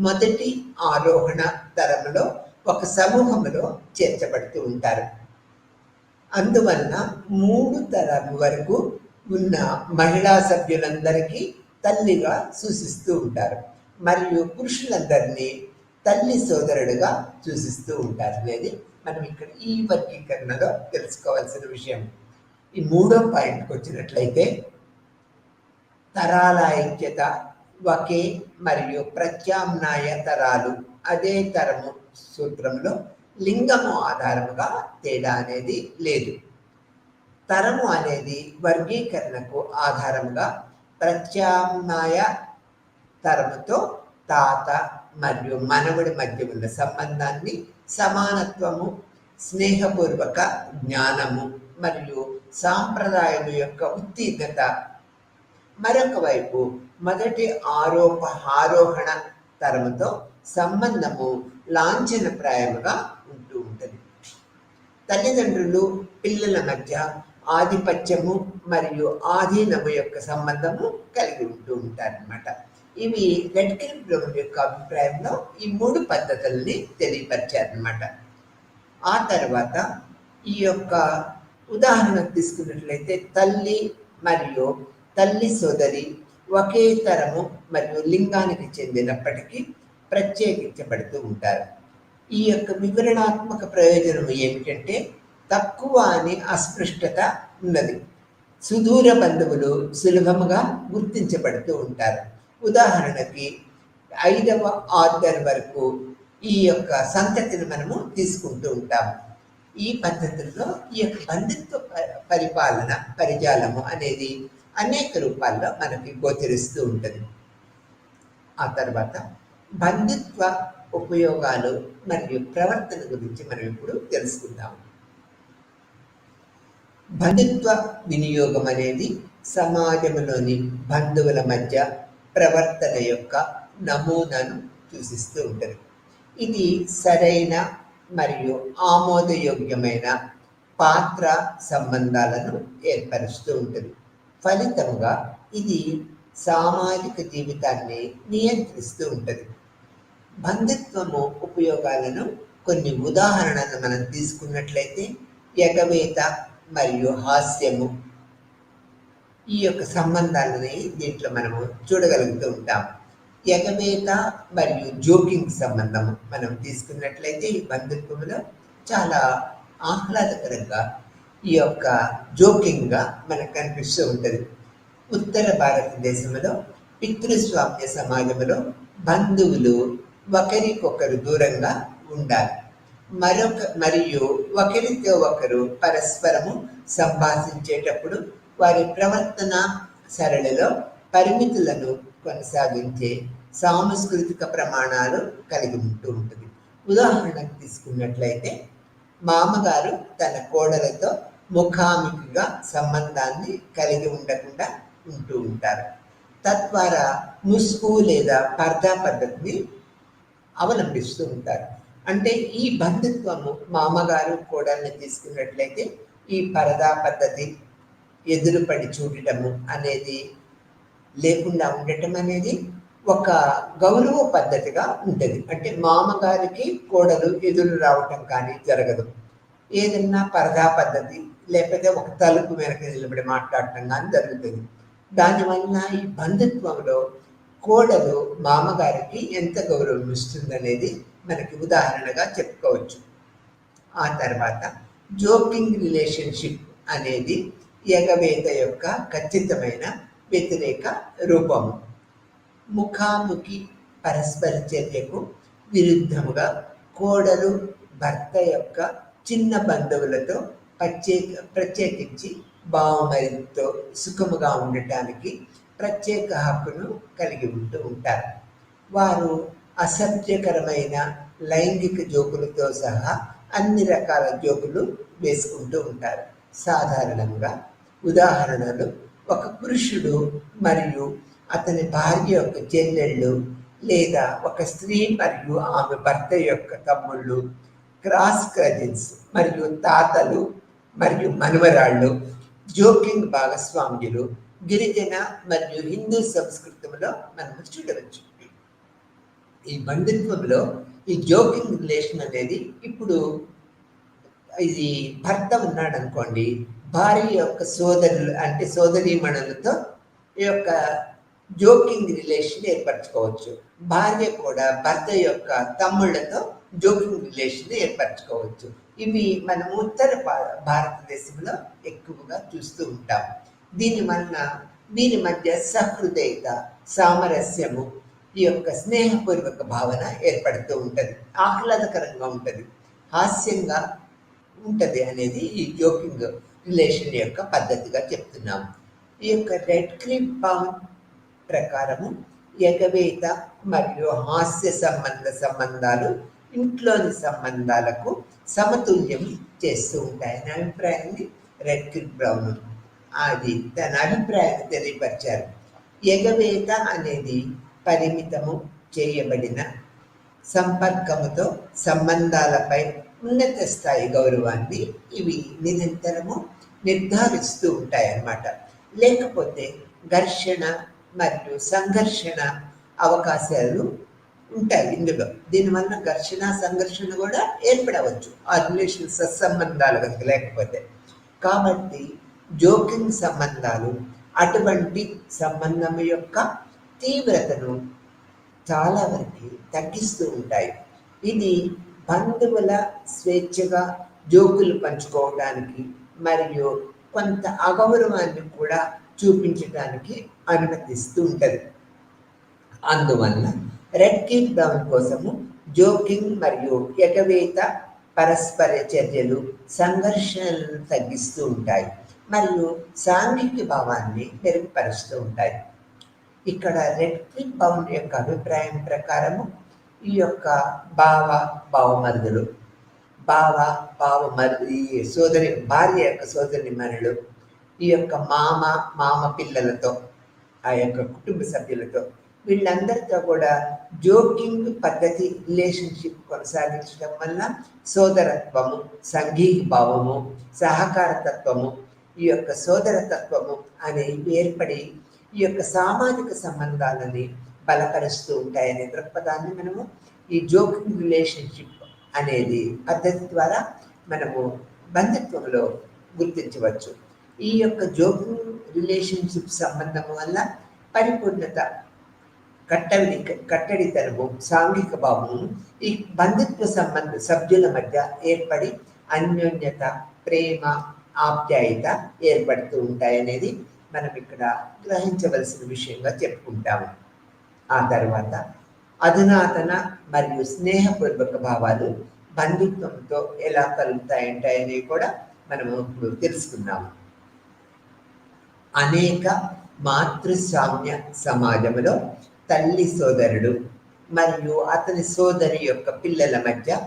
మొదటి ఆరోహణ తరంలో ఒక సమూహంలో చేర్చబడుతూ ఉంటారు. అందువలన 3 తరాల వరకు ఉన్న మహిళా సభ్యులందరికీ తల్లిగా సూచిస్తూ ఉంటారు. మరియు పురుషులందరినీ తల్లి సోదరుడుగా సూచిస్తూ ఉంటారు అనేది మనం ఇక్కడ ఈ వర్గీకరణలో తెలుసుకోవాల్సిన విషయం. ఈ 3వ పాయింట్కి వచ్చినట్లయితే తరాల ఐక్యత, ఒకే మరియు ప్రత్యామ్నాయ తరాలు అదే తరము సూత్రంలో లింగము ఆధారముగా తేడా అనేది లేదు. తరము అనేది వర్గీకరణకు ఆధారముగా ప్రత్యామ్నాయ తరముతో తాత మరియు మనవడి మధ్య ఉన్న సంబంధాన్ని సమానత్వము, స్నేహపూర్వక జ్ఞానము మరియు సాంప్రదాయము యొక్క ఉత్తీర్ణత, మరొక వైపు మొదటి ఆరోహణ తరముతో సంబంధము లాంఛనప్రాయముగా ఉంటూ ఉంటుంది. తల్లిదండ్రులు పిల్లల మధ్య ఆధిపత్యము మరియు ఆధీనము యొక్క సంబంధము కలిగి ఉంటూ ఉంటారన్నమాట. ఇవి రెడ్క్లిఫ్ బ్రౌన్ యొక్క అభిప్రాయంలో ఈ 3 పద్ధతుల్ని తెలియపరిచారన్నమాట. ఆ తర్వాత ఈ యొక్క ఉదాహరణ తీసుకున్నట్లయితే తల్లి మరియు తల్లి సోదరి ఒకే తరము మరియు లింగానికి చెందినప్పటికీ ప్రత్యేకించబడుతూ ఉంటారు. ఈ యొక్క వివరణాత్మక ప్రయోజనం ఏమిటంటే తక్కువ అని అస్పృష్టత ఉన్నది. సుదూర బంధువులు సులభముగా గుర్తించబడుతూ ఉంటారు. ఉదాహరణకి 5వ ఆర్డర్ వరకు ఈ యొక్క సంతతిని మనము తీసుకుంటూ ఉంటాము. ఈ పద్ధతుల్లో ఈ యొక్క బంధుత్వ పరిపాలన పరిజాలము అనేది అనేక రూపాల్లో మనకి గోచరిస్తూ ఉంటుంది. ఆ తర్వాత బంధుత్వ ఉపయోగాలు మరియు ప్రవర్తన గురించి మనం ఇప్పుడు తెలుసుకుందాం. బంధుత్వ వినియోగం అనేది సమాజంలోని బంధువుల మధ్య ప్రవర్తన యొక్క నమూనాను సూచిస్తూ ఉంటుంది. ఇది సరైన మరియు ఆమోదయోగ్యమైన పాత్ర సంబంధాలను ఏర్పరుస్తూ ఉంటుంది. ఫలితంగా ఇది సామాజిక జీవితాన్ని నియంత్రిస్తూ ఉంటుంది. బంధుత్వము ఉపయోగాలను కొన్ని ఉదాహరణలను మనం తీసుకున్నట్లయితే ఎగవేత మరియు హాస్యము ఈ యొక్క సంబంధాలని దీంట్లో మనము చూడగలుగుతూ ఉంటాం. ఎగవేత మరియు జోకింగ్ సంబంధము మనం తీసుకున్నట్లయితే ఈ బంధుత్వంలో చాలా ఆహ్లాదకరంగా ఈ యొక్క జోకింగ్గా మనకు కనిపిస్తూ ఉంటుంది. ఉత్తర భారతదేశంలో పితృస్వామ్య సమాజంలో బంధువులు ఒకరికొకరు దూరంగా ఉండాలి మరియు ఒకరితో ఒకరు పరస్పరము సంభాషించేటప్పుడు వారి ప్రవర్తన సరళిలో పరిమితులను కొనసాగించే సాంస్కృతిక ప్రమాణాలు కలిగి ఉంటూ ఉంటుంది. ఉదాహరణకు తీసుకున్నట్లయితే మామగారు తన కోడలతో ముఖాముఖిగా సంబంధాన్ని కలిగి ఉండకుండా ఉంటూ ఉంటారు. తద్వారా ముసుగు లేదా పర్దా పద్ధతిని అవలంబిస్తూ ఉంటారు. అంటే ఈ బంధుత్వము మామగారు కోడల్ని తీసుకున్నట్లయితే ఈ పరదా పద్ధతి, ఎదురుపడి చూడటము అనేది లేకుండా ఉండటం అనేది ఒక గౌరవ పద్ధతిగా ఉంటుంది. అంటే మామగారికి కోడలు ఎదురు రావటం కానీ జరగదు. ఏదన్నా పరదా పద్ధతి లేకపోతే ఒక తలుపు వెనక నిలబడి మాట్లాడటం కానీ జరుగుతుంది. దానివల్ల ఈ బంధుత్వంలో కోడలు మామగారికి ఎంత గౌరవం ఇస్తుందనేది మనకి ఉదాహరణగా చెప్పుకోవచ్చు. ఆ తర్వాత జోకింగ్ రిలేషన్షిప్ అనేది ఎగవేత యొక్క ఖచ్చితమైన వ్యతిరేక రూపము. ముఖాముఖి పరస్పర చర్యకు విరుద్ధముగా కోడలు భర్త యొక్క చిన్న బంధువులతో ప్రత్యేకించి బావమరితో సుఖముగా ఉండటానికి ప్రత్యేక హక్కును కలిగి ఉంటూ ఉంటారు. వారు అసభ్యకరమైన లైంగిక జోకులతో సహా అన్ని రకాల జోకులు వేసుకుంటూ ఉంటారు. సాధారణంగా ఉదాహరణలు ఒక పురుషుడు మరియు అతని భార్య యొక్క చెల్లెళ్ళు, లేదా ఒక స్త్రీ మరియు ఆమె భర్త యొక్క తమ్ముళ్ళు, క్రాస్ కజిన్స్ మరియు తాతలు మరియు మనవరాళ్ళు, జోకింగ్ భాగస్వామ్యులు గిరిజన మరియు హిందూ సంస్కృతంలో మనం చూడవచ్చు. ఈ బంధుత్వంలో ఈ జోకింగ్ రిలేషన్ అనేది ఇప్పుడు ఇది భర్త ఉన్నాడు అనుకోండి, భార్య యొక్క సోదరులు అంటే సోదరీమణులతో ఈ యొక్క జోకింగ్ రిలేషన్ ఏర్పరచుకోవచ్చు. భార్య కూడా భర్త యొక్క తమ్ముళ్లతో జోకింగ్ రిలేషన్ ఏర్పరచుకోవచ్చు. ఇవి మనం ఉత్తర భారతదేశంలో ఎక్కువగా చూస్తూ ఉంటాం. దీనివలన వీరి మధ్య సహృదయత, సామరస్యము, ఈ యొక్క స్నేహపూర్వక భావన ఏర్పడుతూ ఉంటుంది. ఆహ్లాదకరంగా ఉంటుంది, హాస్యంగా ఉంటుంది అనేది ఈ జోకింగ్ రిలేషన్ యొక్క పద్ధతిగా చెప్తున్నాము. ఈ యొక్క రెడ్ క్లిఫ్ బౌన్ ప్రకారము ఎగవేత మరియు హాస్య సంబంధాలు ఇంట్లోని సంబంధాలకు సమతుల్యం చేస్తూ ఉంటాయని అభిప్రాయాన్ని రెడ్ క్లిఫ్ బ్రౌన్ అది తన అభిప్రాయాన్ని తెలియపరిచారు. ఎగవేత అనేది పరిమితము చేయబడిన సంపర్కముతో సంబంధాలపై ఉన్నత స్థాయి గౌరవాన్ని ఇవి నిరంతరము నిర్ధారిస్తూ ఉంటాయన్నమాట. లేకపోతే ఘర్షణ మరియు సంఘర్షణ అవకాశాలు ఉంటాయి ఇందులో. దీనివల్ల ఘర్షణ సంఘర్షణ కూడా ఏర్పడవచ్చు ఆ రిలేషన్ సత్సంబంధాలు కనుక లేకపోతే. కాబట్టి జోకింగ్ సంబంధాలు అటువంటి సంబంధం యొక్క తీవ్రతను చాలా వరకు తగ్గిస్తూ ఉంటాయి. ఇది బంధువుల స్వేచ్ఛగా జోకులు పంచుకోవడానికి మరియు కొంత అగౌరవాన్ని కూడా చూపించడానికి అనుమతిస్తూ ఉంటుంది. అందువల్ల రెడ్ క్లిఫ్ బ్రౌన్ కోసము జోకింగ్ మరియు ఎగవేత పరస్పర చర్యలు సంఘర్షణలను తగ్గిస్తూ ఉంటాయి మరియు సాంఘిక భావాన్ని మెరుగుపరుస్తూ ఉంటాయి. ఇక్కడ రెడ్ క్లిఫ్ బ్రౌన్ యొక్క అభిప్రాయం ప్రకారము ఈ యొక్క బావమరుదులు, సోదరి భార్య యొక్క సోదరిమణులు, ఈ యొక్క మామ పిల్లలతో, ఆ యొక్క కుటుంబ సభ్యులతో, వీళ్ళందరితో కూడా జోకింగ్ పద్ధతి రిలేషన్షిప్ కొనసాగించడం వల్ల సోదరత్వము, సంఘీక భావము, సహకారతత్వము, ఈ యొక్క సోదరతత్వము అనేవి ఏర్పడి ఈ యొక్క సామాజిక సంబంధాలని బలపరుస్తూ ఉంటాయనే దృక్పథాన్ని మనము ఈ జోకింగ్ రిలేషన్షిప్ అనేది పద్ధతి ద్వారా మనము బంధుత్వంలో గుర్తించవచ్చు. ఈ యొక్క జోకింగ్ రిలేషన్షిప్ సంబంధం వల్ల పరిపూర్ణత, కట్టడితనము, సాంఘిక భావము ఈ బంధుత్వ సభ్యుల మధ్య ఏర్పడి అన్యోన్యత, ప్రేమ, ఆప్యాయత ఏర్పడుతూ ఉంటాయనేది మనం ఇక్కడ గ్రహించవలసిన విషయంగా చెప్పుకుంటాము. ఆ తర్వాత అధునాతన మరియు స్నేహపూర్వక భావాలు బంధుత్వంతో ఎలా కలుగుతాయంటాయని కూడా మనము ఇప్పుడు తెలుసుకున్నాము. అనేక మాతృస్వామ్య సమాజంలో తల్లి సోదరుడు మరియు అతని సోదరి యొక్క పిల్లల మధ్య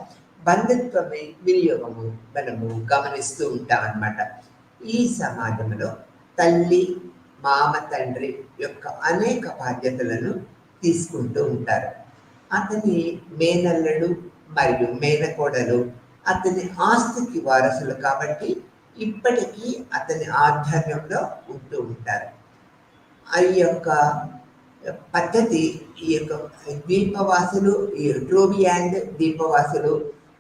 బంధుత్వ వినియోగము మనము గమనిస్తూ ఉంటాం అన్నమాట. ఈ సమాజంలో తల్లి, మామ, తండ్రి యొక్క అనేక బాధ్యతలను తీసుకుంటూ ఉంటారు. అతని మేనల్లుడు మరియు మేనకోడలు అతని ఆస్తికి వారసులు కాబట్టి ఇప్పటికీ అతని ఆధ్వర్యంలో ఉంటూ ఉంటారు. ఈ యొక్క పద్ధతి ఈ యొక్క ద్వీపవాసులు, ఈ ట్రోబియాండ్ ద్వీపవాసులు,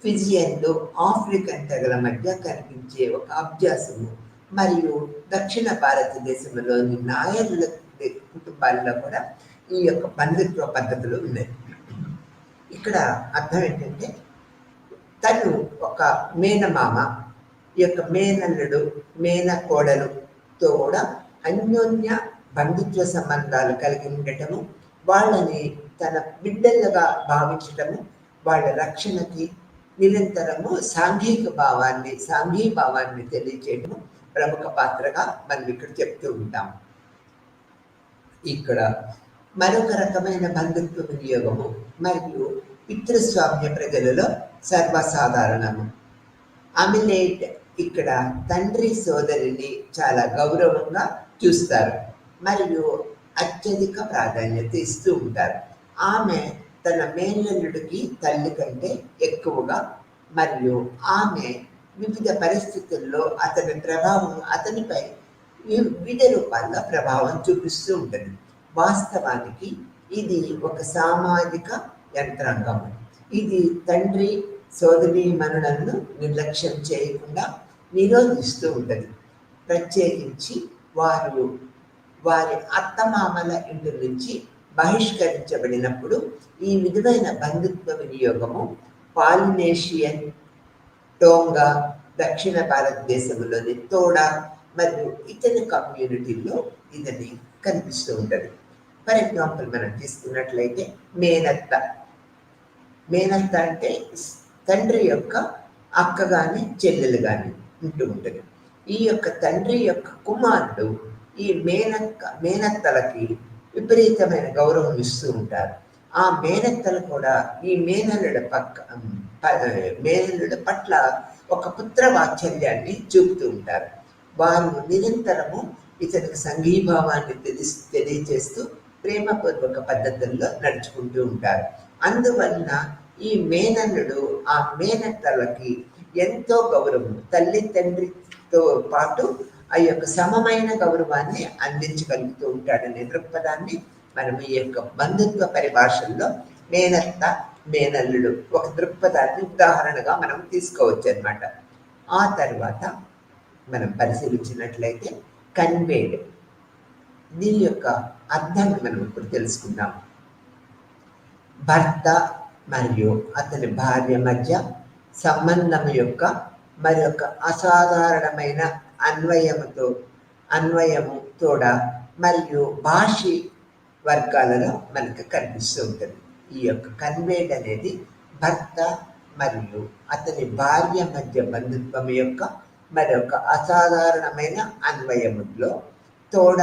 ఫిజియన్లు, ఆఫ్రికన్ తెగల మధ్య కనిపించే ఒక అభ్యాసము మరియు దక్షిణ భారతదేశంలోని నాయర్ల కుటుంబాల్లో కూడా ఈ యొక్క బంధుత్వ పద్ధతులు ఉన్నాయి. ఇక్కడ అర్థం ఏంటంటే తను ఒక మేనమామ, ఈ యొక్క మేనల్లుడు, మేనకోడలుతో కూడా అన్యోన్య బంధుత్వ సంబంధాలు కలిగి ఉండటము, వాళ్ళని తన బిడ్డలుగా భావించటము, వాళ్ళ రక్షణకి నిరంతరము సాంఘీభావాన్ని తెలియచేయటము ప్రముఖ పాత్రగా మనం ఇక్కడ చెప్తూ ఉంటాం. ఇక్కడ మరొక రకమైన బంధుత్వ వినియోగము మరియు పితృస్వామ్య ప్రజలలో సర్వసాధారణము. అమిలేట్ ఇక్కడ తండ్రి సోదరిని చాలా గౌరవంగా చూస్తారు మరియు అత్యధిక ప్రాధాన్యత ఇస్తూ ఉంటారు. ఆమె తన మేనల్లుడికి తల్లి కంటే ఎక్కువగా మరియు ఆమె వివిధ పరిస్థితుల్లో అతని ప్రభావం అతనిపై వివిధ రూపాల్లో ప్రభావం చూపిస్తూ ఉంటుంది. వాస్తవానికి ఇది ఒక సామాజిక యంత్రాంగం. ఇది తండ్రి సోదరీమణులను నిర్లక్ష్యం చేయకుండా నిరోధిస్తూ ఉంటుంది. ప్రత్యేకించి వారి అత్తమామల ఇంటి నుంచి బహిష్కరించబడినప్పుడు ఈ విధమైన బంధుత్వ వినియోగము పాలినేషియన్, టోంగా, దక్షిణ భారతదేశంలోని తోడా మరియు ఇతర కమ్యూనిటీల్లో ఇది కనిపిస్తూ ఉంటుంది. ఫర్ ఎగ్జాంపుల్ మనం తీసుకున్నట్లయితే మేనత్త అంటే తండ్రి యొక్క అక్క కానీ చెల్లెలు కానీ ఉంటూ ఉంటుంది. ఈ యొక్క తండ్రి యొక్క కుమారుడు ఈ మేనత్తలకి విపరీతమైన గౌరవం ఇస్తూ ఉంటారు. ఆ మేనత్తలు కూడా ఈ మేనల్లుడి పట్ల ఒక పుత్ర వాత్సల్యాన్ని చూపుతూ ఉంటారు. వారు నిరంతరము ఇతనికి సంఘీభావాన్ని తెలియజేస్తూ ప్రేమపూర్వక పద్ధతుల్లో నడుచుకుంటూ ఉంటారు. అందువలన ఈ మేనల్లుడు ఆ మేనత్తలకి ఎంతో గౌరవం, తల్లి తండ్రితో పాటు ఆ యొక్క సమమైన గౌరవాన్ని అందించగలుగుతూ ఉంటాడనే దృక్పథాన్ని మనం ఈ యొక్క బంధుత్వ పరిభాషల్లో మేనత్త, మేనల్లుడు ఒక దృక్పథాన్ని ఉదాహరణగా మనం తీసుకోవచ్చు అన్నమాట. ఆ తర్వాత మనం పరిశీలించినట్లయితే కన్వేడ్, దీని యొక్క అర్థాన్ని మనం ఇప్పుడు తెలుసుకుందాం. భర్త మరియు అతని భార్య మధ్య సంబంధం యొక్క మరొక అసాధారణమైన అన్వయము తోడ మరియు భాషీ వర్గాలలో మనకు కనిపిస్తూ ఉంటుంది. ఈ యొక్క కన్వేడ్ అనేది భర్త మరియు అతని భార్య మధ్య బంధుత్వం యొక్క మరొక అసాధారణమైన అన్వయములో తోడ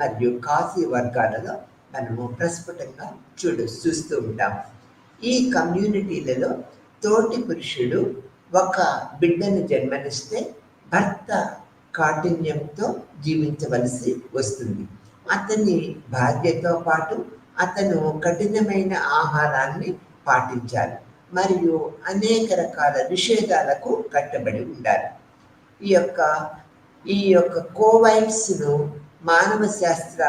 మరియు కాశీ వర్గాలలో మనము ప్రస్ఫుటంగా చూస్తూ ఉంటాం. ఈ కమ్యూనిటీలలో తోటి పురుషుడు ఒక బిడ్డను జన్మనిస్తే భర్త కాఠిన్యంతో జీవించవలసి వస్తుంది. అతని భార్యతో పాటు అతను కఠినమైన ఆహారాన్ని పాటించాలి మరియు అనేక రకాల నిషేధాలకు కట్టబడి ఉండాలి. ఈ యొక్క కోవైట్స్ను మానవ శాస్త్ర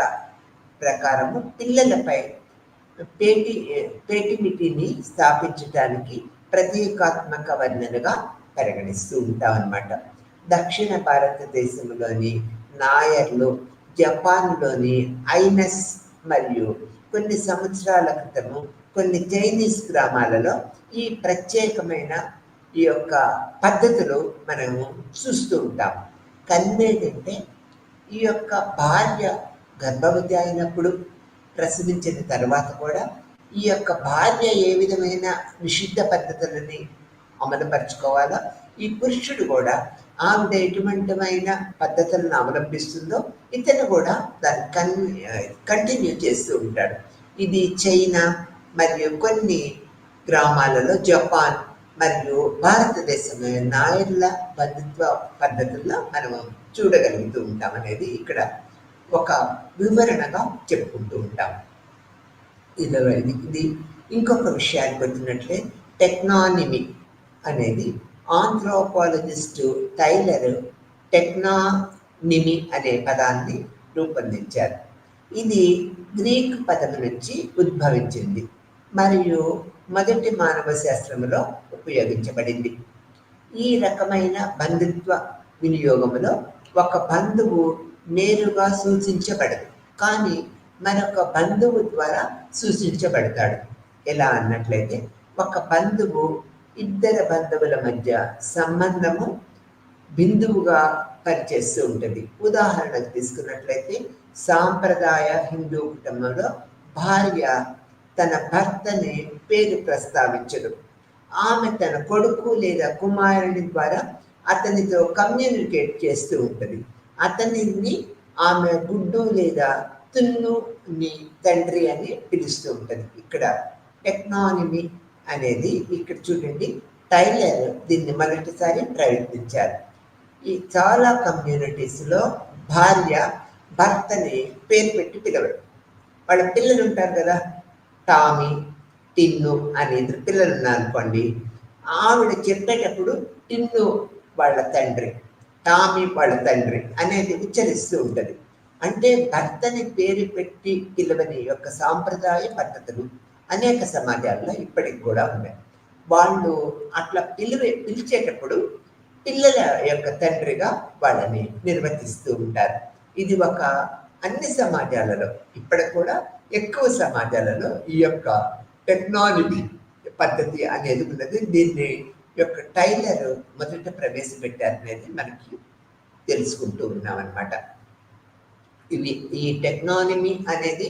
ప్రకారము పిల్లలపై పేటిమిటిని స్థాపించడానికి ప్రతీకాత్మక వర్ణనగా పరిగణిస్తూ ఉంటాం అన్నమాట. దక్షిణ భారతదేశంలోని నాయర్లు, జపాన్లోని ఐనస్ మరియు కొన్ని సంవత్సరాల క్రితము కొన్ని చైనీస్ గ్రామాలలో ఈ ప్రత్యేకమైన ఈ యొక్క పద్ధతులు మనము చూస్తూ ఉంటాం. కన్వేడ్ అంటే ఈ యొక్క భార్య గర్భవతి అయినప్పుడు ప్రసవించిన తర్వాత కూడా ఈ యొక్క భార్య ఏ విధమైన నిషిద్ధ పద్ధతులని అమలుపరుచుకోవాలో ఈ పురుషుడు కూడా ఆవిడ ఎటువంటిమైన పద్ధతులను అవలంబిస్తుందో ఇతను కూడా దాన్ని కంటిన్యూ చేస్తూ ఉంటాడు. ఇది చైనా మరియు కొన్ని గ్రామాలలో జపాన్ మరియు భారతదేశంలో నాయర్ల బంధుత్వ పద్ధతుల్లో మనం చూడగలుగుతూ ఉంటాం అనేది ఇక్కడ ఒక వివరణగా చెప్పుకుంటూ ఉంటాం. ఇది ఇంకొక విషయానికి వచ్చినట్లే టెక్నానిమీ అనేది ఆంథ్రోపాలజిస్టు టైలర్ టెక్నానిమీ అనే పదాన్ని రూపొందించారు. ఇది గ్రీక్ పదం నుంచి ఉద్భవించింది మరియు మొదటి మానవ శాస్త్రంలో ఉపయోగించబడింది. ఈ రకమైన బంధుత్వ వినియోగంలో ఒక బంధువు నేరుగా సూచించబడదు, కానీ మరొక బంధువు ద్వారా సూచించబడతాడు. ఎలా అన్నట్లయితే ఒక బంధువు ఇద్దరు బంధువుల మధ్య సంబంధము బిందువుగా పనిచేస్తూ ఉంటుంది. ఉదాహరణకు తీసుకున్నట్లయితే సాంప్రదాయ హిందూ కుటుంబంలో భార్య తన భర్తని పేరు ప్రస్తావించదు. ఆమె తన కొడుకు లేదా కుమారుని ద్వారా అతనితో కమ్యూనికేట్ చేస్తూ ఉంటుంది. అతనిని ఆమె గుడ్డు లేదా తున్నుని తండ్రి అని పిలుస్తూ ఉంటుంది. ఇక్కడ టెక్నానిమీ అనేది ఇక్కడ చూడండి, టైలర్ దీన్ని మొదటిసారి ప్రయత్నించారు. ఈ చాలా కమ్యూనిటీస్లో భార్య భర్తని పేరు పెట్టి పిలవరు. వాళ్ళ పిల్లలు ఉంటారు కదా, టామీ, టిన్ను అని ఇద్దరు పిల్లలు ఉన్నారనుకోండి, ఆవిడ చెప్పేటప్పుడు టిన్ను వాళ్ళ తండ్రి, టామీ వాళ్ళ తండ్రి అనేది ఉచ్చరిస్తూ ఉంటుంది. అంటే భర్తని పేరు పెట్టి పిలవని యొక్క సాంప్రదాయ పద్ధతులు అనేక సమాజాల్లో ఇప్పటికి కూడా ఉన్నాయి. వాళ్ళు అట్లా పిలిచేటప్పుడు పిల్లల యొక్క తండ్రిగా వాళ్ళని నిర్వర్తిస్తూ ఉంటారు. ఇది ఒక అన్ని సమాజాలలో, ఇప్పటికి కూడా ఎక్కువ సమాజాలలో ఈ యొక్క టెక్నాలజీ పద్ధతి అనేది ఉన్నది. దీన్ని యొక్క టైలర్ మొదట ప్రవేశపెట్టారు అనేది మనకి తెలుసుకుంటూ ఉన్నాం అన్నమాట. ఈ టెక్నాలజీ అనేది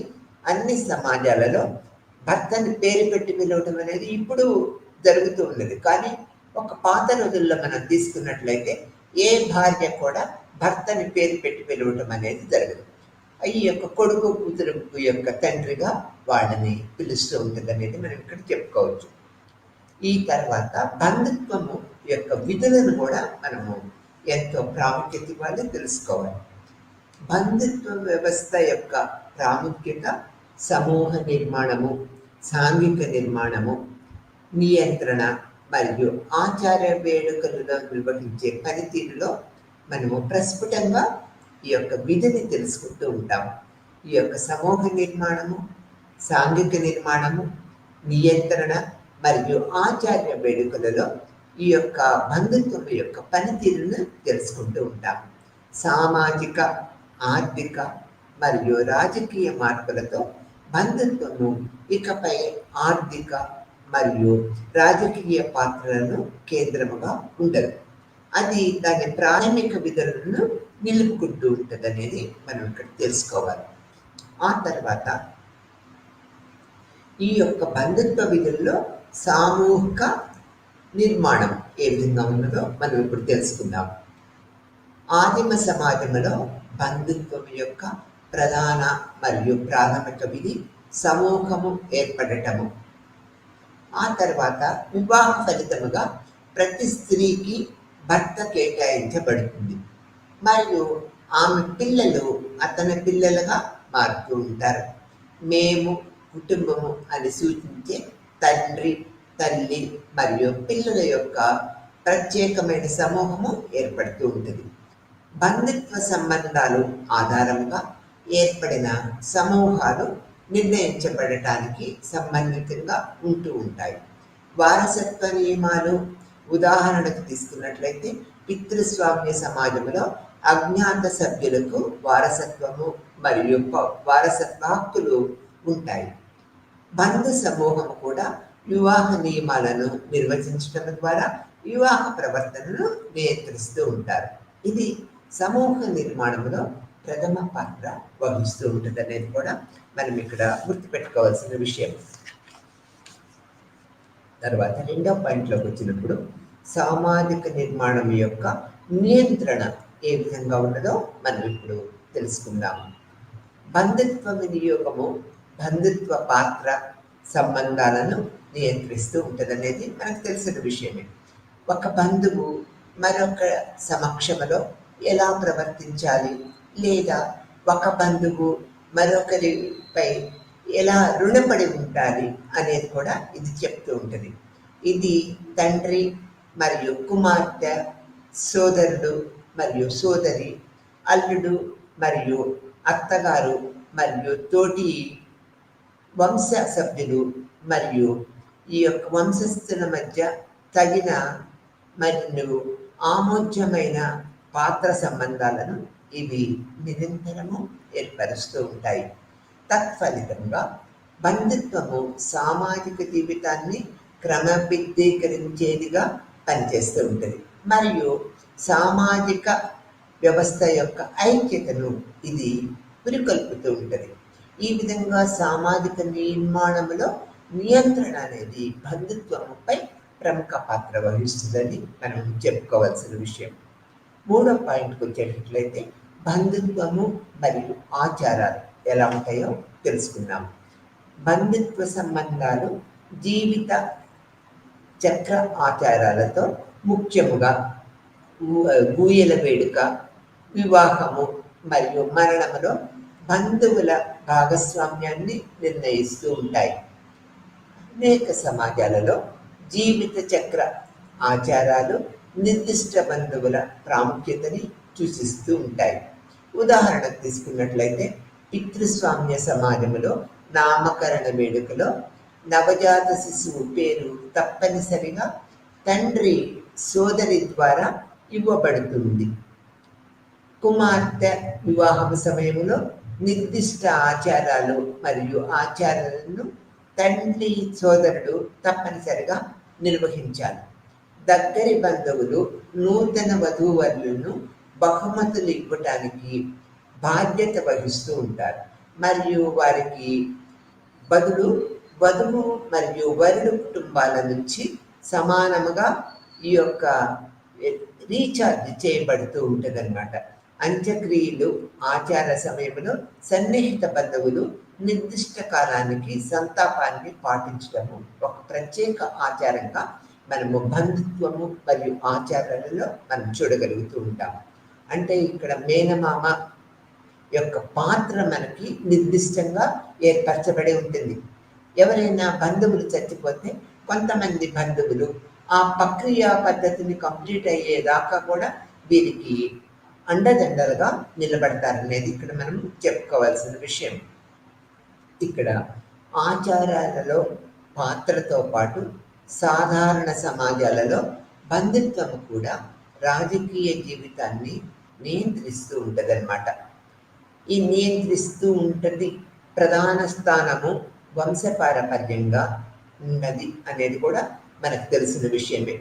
అన్ని సమాజాలలో భర్తని పేరు పెట్టి పిలవడం అనేది ఇప్పుడు జరుగుతూ ఉన్నది. కానీ ఒక పాత రోజుల్లో మనం తీసుకున్నట్లయితే ఏ భార్య కూడా భర్తని పేరు పెట్టి పిలవటం అనేది జరగదు. ఈ యొక్క కొడుకు కూతురు యొక్క తండ్రిగా వాళ్ళని పిలుస్తూ ఉంటుంది అనేది మనం ఇక్కడ చెప్పుకోవచ్చు. ఈ తర్వాత బంధుత్వము యొక్క విధులను కూడా మనము ఎంతో ప్రాముఖ్యత ఇవ్వాలి, తెలుసుకోవాలి. బంధుత్వ వ్యవస్థ యొక్క ప్రాముఖ్యత సమూహ నిర్మాణము, సాంఘిక నిర్మాణము, నియంత్రణ మరియు ఆచార వేడుకలలో నిర్వహించే పనితీరులో మనము ప్రస్ఫుటంగా ఈ యొక్క విధిని తెలుసుకుంటూ ఉంటాము. ఈ యొక్క సమూహ నిర్మాణము, సాంఘిక నిర్మాణము, నియంత్రణ మరియు ఆచార్య వేడుకలలో ఈ యొక్క బంధుత్వం యొక్క పనితీరును తెలుసుకుంటూ ఉంటాము. సామాజిక, ఆర్థిక మరియు రాజకీయ మార్పులతో బంధుత్వము ఇకపై ఆర్థిక మరియు రాజకీయ పాత్రలను కేంద్రముగా ఉండదు. అది దాని ప్రాథమిక విధులను నిలుపుకుంటూ ఉంటుంది అనేది మనం ఇక్కడ తెలుసుకోవాలి. ఆ తర్వాత ఈ యొక్క బంధుత్వ విధుల్లో సామూహిక నిర్మాణం ఏ విధంగా ఉన్నదో మనం ఇప్పుడు తెలుసుకుందాం. ఆదిమ సమాజంలో బంధుత్వం యొక్క ప్రధాన మరియు ప్రాథమిక విధి సమూహము ఏర్పడటము. ఆ తర్వాత వివాహ ఫలితముగా ప్రతి స్త్రీకి భర్త కేటాయించబడుతుంది మరియు ఆమె పిల్లలు అతని పిల్లలుగా మారుతూ ఉంటారు. మేము, కుటుంబము అని సూచించే తండ్రి, తల్లి మరియు పిల్లల యొక్క ప్రత్యేకమైన సమూహము ఏర్పడుతూ ఉంటుంది. బంధుత్వ సంబంధాలు ఆధారంగా ఏర్పడిన సమూహాలు నిర్ణయించబడటానికి సంబంధితంగా ఉంటూ ఉంటాయి. వారసత్వ నియమాలు ఉదాహరణకు తీసుకున్నట్లయితే పితృస్వామ్య సమాజంలో అజ్ఞాత సభ్యులకు వారసత్వము మరియు వారసత్వ హక్కులు ఉంటాయి. బంధు సమూహము కూడా వివాహ నియమాలను నిర్వచించడం ద్వారా వివాహ ప్రవర్తనను నియంత్రిస్తూ ఉంటారు. ఇది సమూహ నిర్మాణంలో ప్రథమ పాత్ర వహిస్తూ ఉంటుంది అనేది కూడా మనం ఇక్కడ గుర్తుపెట్టుకోవాల్సిన విషయం. తర్వాత రెండవ పాయింట్లోకి వచ్చినప్పుడు సామాజిక నిర్మాణం యొక్క నియంత్రణ ఏ విధంగా ఉన్నదో మనం ఇప్పుడు తెలుసుకుందాం. బంధుత్వ వినియోగము బంధుత్వ పాత్ర సంబంధాలను నియంత్రిస్తూ ఉంటుంది అనేది మనకు తెలిసిన విషయమే. ఒక బంధువు మరొక సమక్షంలో ఎలా ప్రవర్తించాలి, లేదా ఒక బంధువు మరొకరిపై ఎలా రుణపడి ఉండాలి అనేది కూడా ఇది చెప్తూ ఉంటుంది. ఇది తండ్రి మరియు కుమార్తె, సోదరుడు మరియు సోదరి, అల్లుడు మరియు అత్తగారు మరియు తోటి వంశ సభ్యులు మరియు ఈ యొక్క వంశస్థుల మధ్య తగిన మరియు ఆమోద్యమైన పాత్ర సంబంధాలను ఇవి నిరంతరము ఏర్పరుస్తూ ఉంటాయి. తత్ఫలితంగా బంధుత్వము సామాజిక జీవితాన్ని క్రమబద్ధీకరించేదిగా పనిచేస్తూ ఉంటుంది మరియు సామాజిక వ్యవస్థ యొక్క ఐక్యతను ఇది పురికొల్పుతూ ఉంటుంది. ఈ విధంగా సామాజిక నిర్మాణంలో నియంత్రణ అనేది బంధుత్వముపై ప్రముఖ పాత్ర వహిస్తుందని మనం చెప్పుకోవాల్సిన విషయం. మూడో పాయింట్కి వచ్చేటట్లయితే బంధుత్వము మరియు ఆచారాలు ఎలా ఉంటాయో తెలుసుకుందాం. బంధుత్వ సంబంధాలు జీవిత చక్ర ఆచారాలతో ముఖ్యముగా గూయల వేడుక, వివాహము మరియు మరణములో బంధువుల భాగస్వామ్యాన్ని నిర్ణయిస్తూ ఉంటాయి. అనేక సమాజాలలో జీవిత చక్ర ఆచారాలు నిర్దిష్ట బంధువుల ప్రాముఖ్యతని సూచిస్తూ ఉంటాయి. ఉదాహరణకు తీసుకున్నట్లయితే పితృస్వామ్య సమాజంలో నామకరణ వేడుకలో నవజాత శిశువు పేరు తప్పనిసరిగా తండ్రి సోదరి ద్వారా ఇవ్వబడుతుంది. కుమార్తె వివాహం సమయంలో నిర్దిష్ట ఆచారాలు మరియు ఆచారాలను తండ్రి సోదరుడు తప్పనిసరిగా నిర్వహించాలి. దగ్గరి బంధువులు నూతన వధూవరులను బహుమతులు ఇవ్వటానికి బాధ్యత వహిస్తూ ఉంటారు మరియు వారికి బదులు వధువు మరియు వరుడు కుటుంబాల నుంచి సమానముగా ఈ యొక్క రీఛార్జ్ చేయబడుతూ ఉంటుంది అన్నమాట. అంత్యక్రియలు ఆచార సమయంలో సన్నిహిత బంధువులు నిర్దిష్ట కాలానికి సంతాపాన్ని పాటించడము ఒక ప్రత్యేక ఆచారంగా మనము బంధుత్వము మరియు ఆచారాలలో మనం చూడగలుగుతూ ఉంటాము. అంటే ఇక్కడ మేనమామ యొక్క పాత్ర మనకి నిర్దిష్టంగా ఏర్పరచబడి ఉంటుంది. ఎవరైనా బంధువులు చచ్చిపోతే కొంతమంది బంధువులు ఆ ప్రక్రియ పద్ధతిని కంప్లీట్ అయ్యేదాకా కూడా వీరికి అండదండలుగా నిలబడతారనేది ఇక్కడ మనం చెప్పుకోవాల్సిన విషయం. ఇక్కడ ఆచారాలలో పాత్రతో పాటు సాధారణ సమాజాలలో బంధుత్వము కూడా రాజకీయ జీవితాన్ని నియంత్రిస్తూ ఉంటుందన్నమాట. ఈ నియంత్రిస్తూ ఉంటుంది ప్రధాన స్థానము వంశపారపర్యంగా ఉన్నది అనేది కూడా మనకు తెలిసిన విషయమే.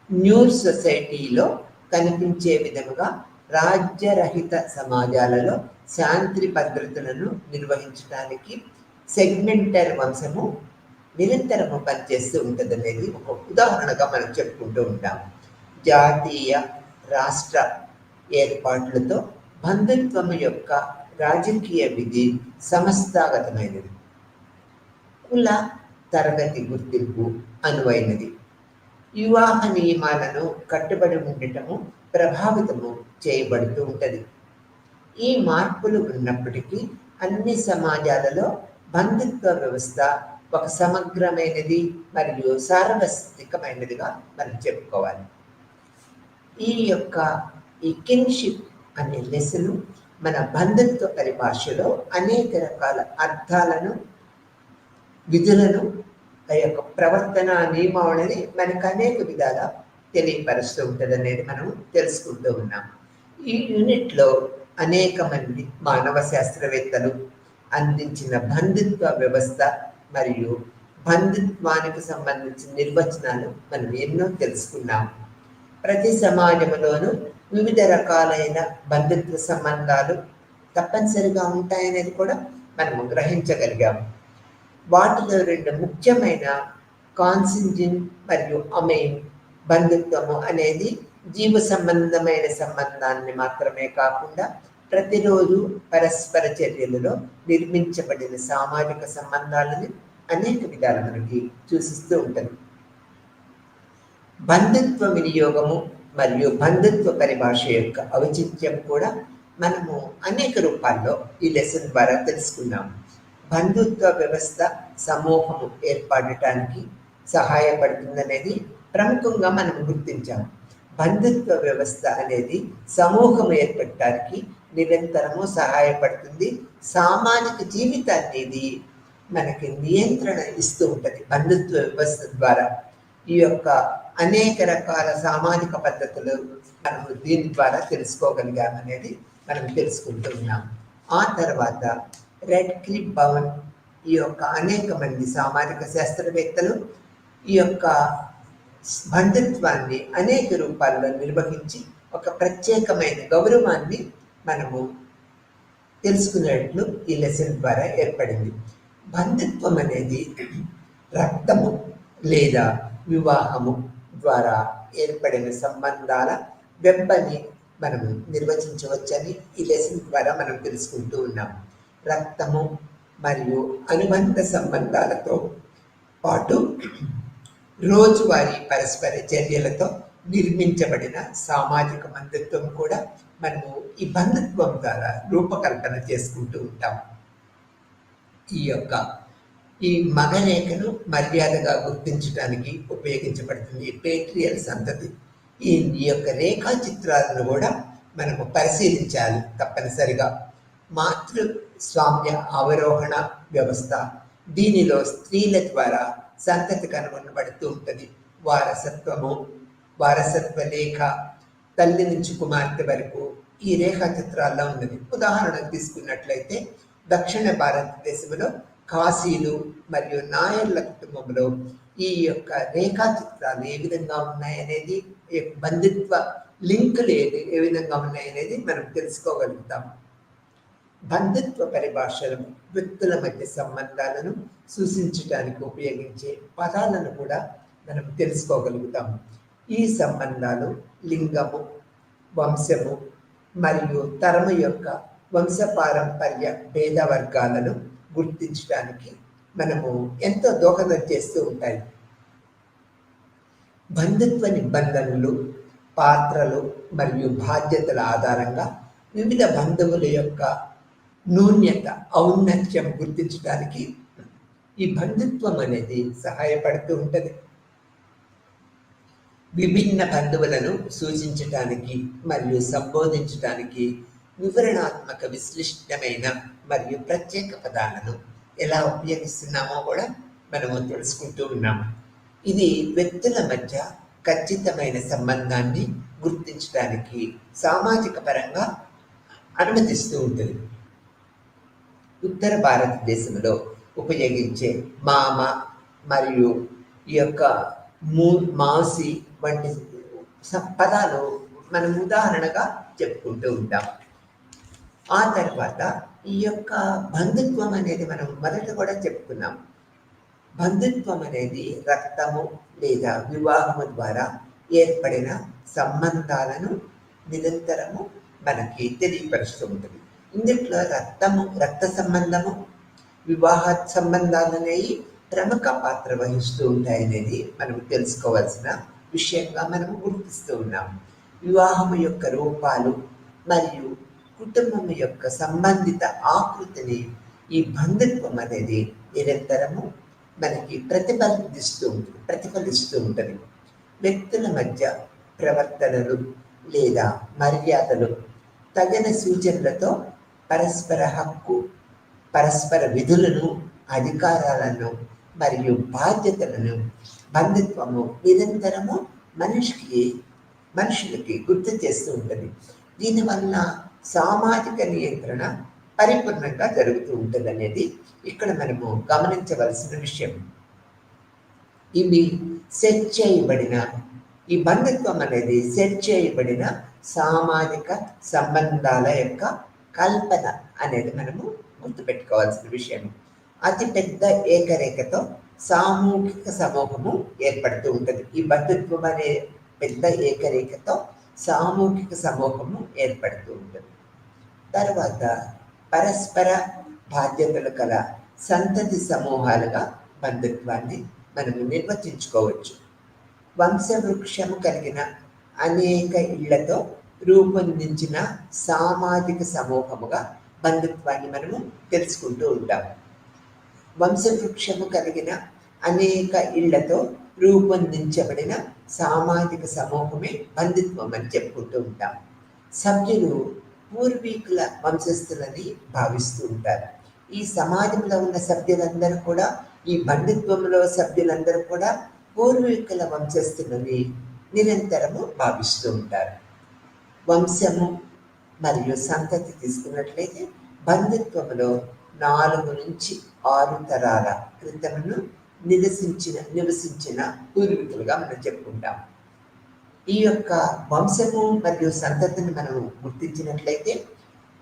న్యూ సొసైటీలో కనిపించే విధముగా రాజ్యరహిత సమాజాలలో శాంతి భద్రతలను నిర్వహించడానికి సెగ్మెంటల్ వంశము నిరంతరము పనిచేస్తూ ఉంటుంది అనేది ఒక ఉదాహరణగా మనం చెప్పుకుంటూ ఉంటాం. జాతీయ రాష్ట్ర ఏర్పాట్లతో బంధుత్వము యొక్క రాజకీయ విధి సంస్థాగతమైనది, కుల తరగతి గుర్తింపు అనువైనది, వివాహ నియమాలను కట్టుబడి ఉండటము ప్రభావితము చేయబడుతూ ఉంటుంది. ఈ మార్పులు ఉన్నప్పటికీ అన్ని సమాజాలలో బంధుత్వ వ్యవస్థ ఒక సమగ్రమైనది మరియు సార్వత్రికమైనదిగా మనం చెప్పుకోవాలి. ఈ కిన్షిప్ అనే లెసను మన బంధుత్వ పరిభాషలో అనేక రకాల అర్థాలను, విధులను, ఆ యొక్క ప్రవర్తన నియమావళిని మనకు అనేక విధాలా తెలియపరుస్తూ ఉంటుంది అనేది మనం తెలుసుకుంటూ ఉన్నాం. ఈ యూనిట్లో అనేక మంది మానవ శాస్త్రవేత్తలు అందించిన బంధుత్వ వ్యవస్థ మరియు బంధుత్వానికి సంబంధించిన నిర్వచనాలు మనం ఎన్నో తెలుసుకున్నాం. ప్రతి సమాజంలోనూ వివిధ రకాలైన బంధుత్వ సంబంధాలు తప్పనిసరిగా ఉంటాయనేది కూడా మనము గ్రహించగలిగాము. వాటిలో రెండు ముఖ్యమైన కాన్సింజిన్ మరియు అమైన్ బంధుత్వము అనేది జీవ సంబంధమైన సంబంధాన్ని మాత్రమే కాకుండా ప్రతిరోజు పరస్పర చర్యలలో నిర్మించబడిన సామాజిక సంబంధాలని అనేక విధాలు మనకి సూచిస్తూ ఉంటుంది. బంధుత్వ వినియోగము మరియు బంధుత్వ పరిభాష యొక్క ఔచిత్యం కూడా మనము అనేక రూపాల్లో ఈ లెసన్ ద్వారా తెలుసుకున్నాము. బంధుత్వ వ్యవస్థ సమూహము ఏర్పడటానికి సహాయపడుతుందనేది ప్రముఖంగా మనం గుర్తించాము. బంధుత్వ వ్యవస్థ అనేది సమూహం ఏర్పడటానికి నిరంతరము సహాయపడుతుంది. సామాజిక జీవితాన్ని ఇది మనకి నియంత్రణ ఇస్తూ ఉంటుంది. బంధుత్వ వ్యవస్థ ద్వారా ఈ యొక్క అనేక రకాల సామాజిక పద్ధతులు మనము దీని ద్వారా తెలుసుకోగలిగామనేది మనం తెలుసుకుంటూ ఉన్నాం. ఆ తర్వాత రెడ్ క్లిఫ్ భవన్ ఈ యొక్క అనేక మంది సామాజిక శాస్త్రవేత్తలు ఈ యొక్క బంధుత్వాన్ని అనేక రూపాల్లో నిర్వహించి ఒక ప్రత్యేకమైన గౌరవాన్ని మనము తెలుసుకునేట్లు ఈ లెసన్ ద్వారా ఏర్పడింది. బంధుత్వం అనేది రక్తము లేదా వివాహము ద్వారా ఏర్పడిన సంబంధాల వెంబని మనం నిర్వచించవచ్చని ఈ లెసన్ ద్వారా మనం తెలుసుకుంటూ ఉన్నాం. రక్తము మరియు అనుబంధ సంబంధాలతో పాటు రోజువారీ పరస్పర చర్యలతో నిర్మించబడిన సామాజిక బంధుత్వం కూడా మనము ఈ బంధుత్వం ద్వారా రూపకల్పన చేసుకుంటూ ఉంటాం. ఈ యొక్క ఈ మగరేఖను మర్యాదగా గుర్తించడానికి ఉపయోగించబడుతుంది పేట్రియల్ సంతతి. ఈ యొక్క రేఖా చిత్రాలను కూడా మనము పరిశీలించాలి తప్పనిసరిగా. మాతృస్వామ్య అవరోహణ వ్యవస్థ, దీనిలో స్త్రీల ద్వారా సంతతి కనుగొనబడుతూ ఉంటుంది. వారసత్వ రేఖ తల్లి నుంచి కుమార్తె వరకు ఈ రేఖా చిత్రాల్లో ఉన్నది. ఉదాహరణకు తీసుకున్నట్లయితే దక్షిణ భారతదేశంలో కాశీలు మరియు నాయర్ల కుటుంబంలో ఈ యొక్క రేఖా చిత్రాలు ఏ విధంగా ఉన్నాయనేది, బంధుత్వ లింకులు ఏ విధంగా ఉన్నాయనేది మనం తెలుసుకోగలుగుతాం. బంధుత్వ పరిభాషలు వ్యక్తుల మధ్య సంబంధాలను సూచించడానికి ఉపయోగించే పదాలను కూడా మనం తెలుసుకోగలుగుతాము. ఈ సంబంధాలు లింగము, వంశము మరియు తరము యొక్క వంశపారంపర్య భేద వర్గాలను గుర్తించడానికి మనము ఎంతో దోహదం చేస్తూ ఉంటాయి. బంధుత్వ నిబంధనలు, పాత్రలు మరియు బాధ్యతల ఆధారంగా వివిధ బంధువుల యొక్క న్యూన్యత, ఔన్నత్యం గుర్తించడానికి ఈ బంధుత్వం అనేది సహాయపడుతూ ఉంటుంది. విభిన్న బంధువులను సూచించటానికి మరియు సంబోధించటానికి వివరణాత్మక, విశ్లిష్టమైన మరియు ప్రత్యేక పదాలను ఎలా ఉపయోగిస్తున్నామో కూడా మనము తెలుసుకుంటూ ఉన్నాము. ఇది వ్యక్తుల మధ్య ఖచ్చితమైన సంబంధాన్ని గుర్తించడానికి సామాజిక పరంగా అనుమతిస్తూ ఉంటుంది. ఉత్తర భారతదేశంలో ఉపయోగించే మామ మరియు ఈ యొక్క మాసి వంటి పదాలు మనం ఉదాహరణగా చెప్పుకుంటూ ఉంటాం. ఆ తర్వాత ఈ యొక్క బంధుత్వం అనేది మనం మొదట కూడా చెప్పుకున్నాం. బంధుత్వం అనేది రక్తము లేదా వివాహము ద్వారా ఏర్పడిన సంబంధాలను నిరంతరము మనకి తెలియపరుస్తూ ఉంటుంది. ఇందులో రక్త సంబంధము, వివాహ సంబంధాలు అనేవి ప్రముఖ పాత్ర వహిస్తూ ఉంటాయనేది మనం తెలుసుకోవాల్సిన విషయంగా మనం గుర్తిస్తూ ఉన్నాం. వివాహము యొక్క రూపాలు మరియు కుటుంబం యొక్క సంబంధిత ఆకృతిని ఈ బంధుత్వం అనేది నిరంతరము మనకి ప్రతిఫలిస్తూ ఉంటుంది. వ్యక్తుల మధ్య ప్రవర్తనలు లేదా మర్యాదలు తగిన సూచనలతో పరస్పర హక్కు, పరస్పర విధులను, అధికారాలను మరియు బాధ్యతలను బంధుత్వము నిరంతరము మనుషులకి గుర్తు చేస్తూ ఉంటుంది. దీనివల్ల సామాజిక నియంత్రణ పరిపూర్ణంగా జరుగుతూ ఉంటుంది అనేది ఇక్కడ మనము గమనించవలసిన విషయం. ఇవి సెట్ చేయబడిన, ఈ బంధుత్వం అనేది సెట్ చేయబడిన సామాజిక సంబంధాల యొక్క కల్పన అనేది మనము గుర్తుపెట్టుకోవాల్సిన విషయం. అతి పెద్ద ఏకరేఖతో సామూహిక సమూహము ఏర్పడుతూ ఉంటుంది. ఈ బంధుత్వం అనే పెద్ద ఏకరేఖతో సామూహిక సమూహము ఏర్పడుతూ ఉంటుంది. తర్వాత పరస్పర బాధ్యతలు కల సంతతి సమూహాలుగా బంధుత్వాన్ని మనము నిర్వచించుకోవచ్చు. వంశవృక్షము కలిగిన అనేక ఇళ్లతో రూపొందించిన సామాజిక సమూహముగా బంధుత్వాన్ని మనము తెలుసుకుంటూ ఉంటాము. వంశవృక్షము కలిగిన అనేక ఇళ్లతో రూపొందించబడిన సామాజిక సమూహమే బంధుత్వం అని చెప్పుకుంటూ ఉంటాం. సభ్యులు పూర్వీకుల వంశస్థులని భావిస్తూ ఉంటారు. ఈ సమాజంలో ఉన్న సభ్యులందరూ కూడా, ఈ బంధుత్వంలో సభ్యులందరూ కూడా పూర్వీకుల వంశస్థులని నిరంతరము భావిస్తూ ఉంటారు. వంశము మరియు సంతతి తీసుకున్నట్లయితే బంధుత్వంలో 4 నుంచి 6 తరాల క్రితమును నివసించిన పూర్వీకులుగా మనం చెప్పుకుంటాం. ఈ యొక్క వంశము మరియు సంతతిని మనం గుర్తించినట్లయితే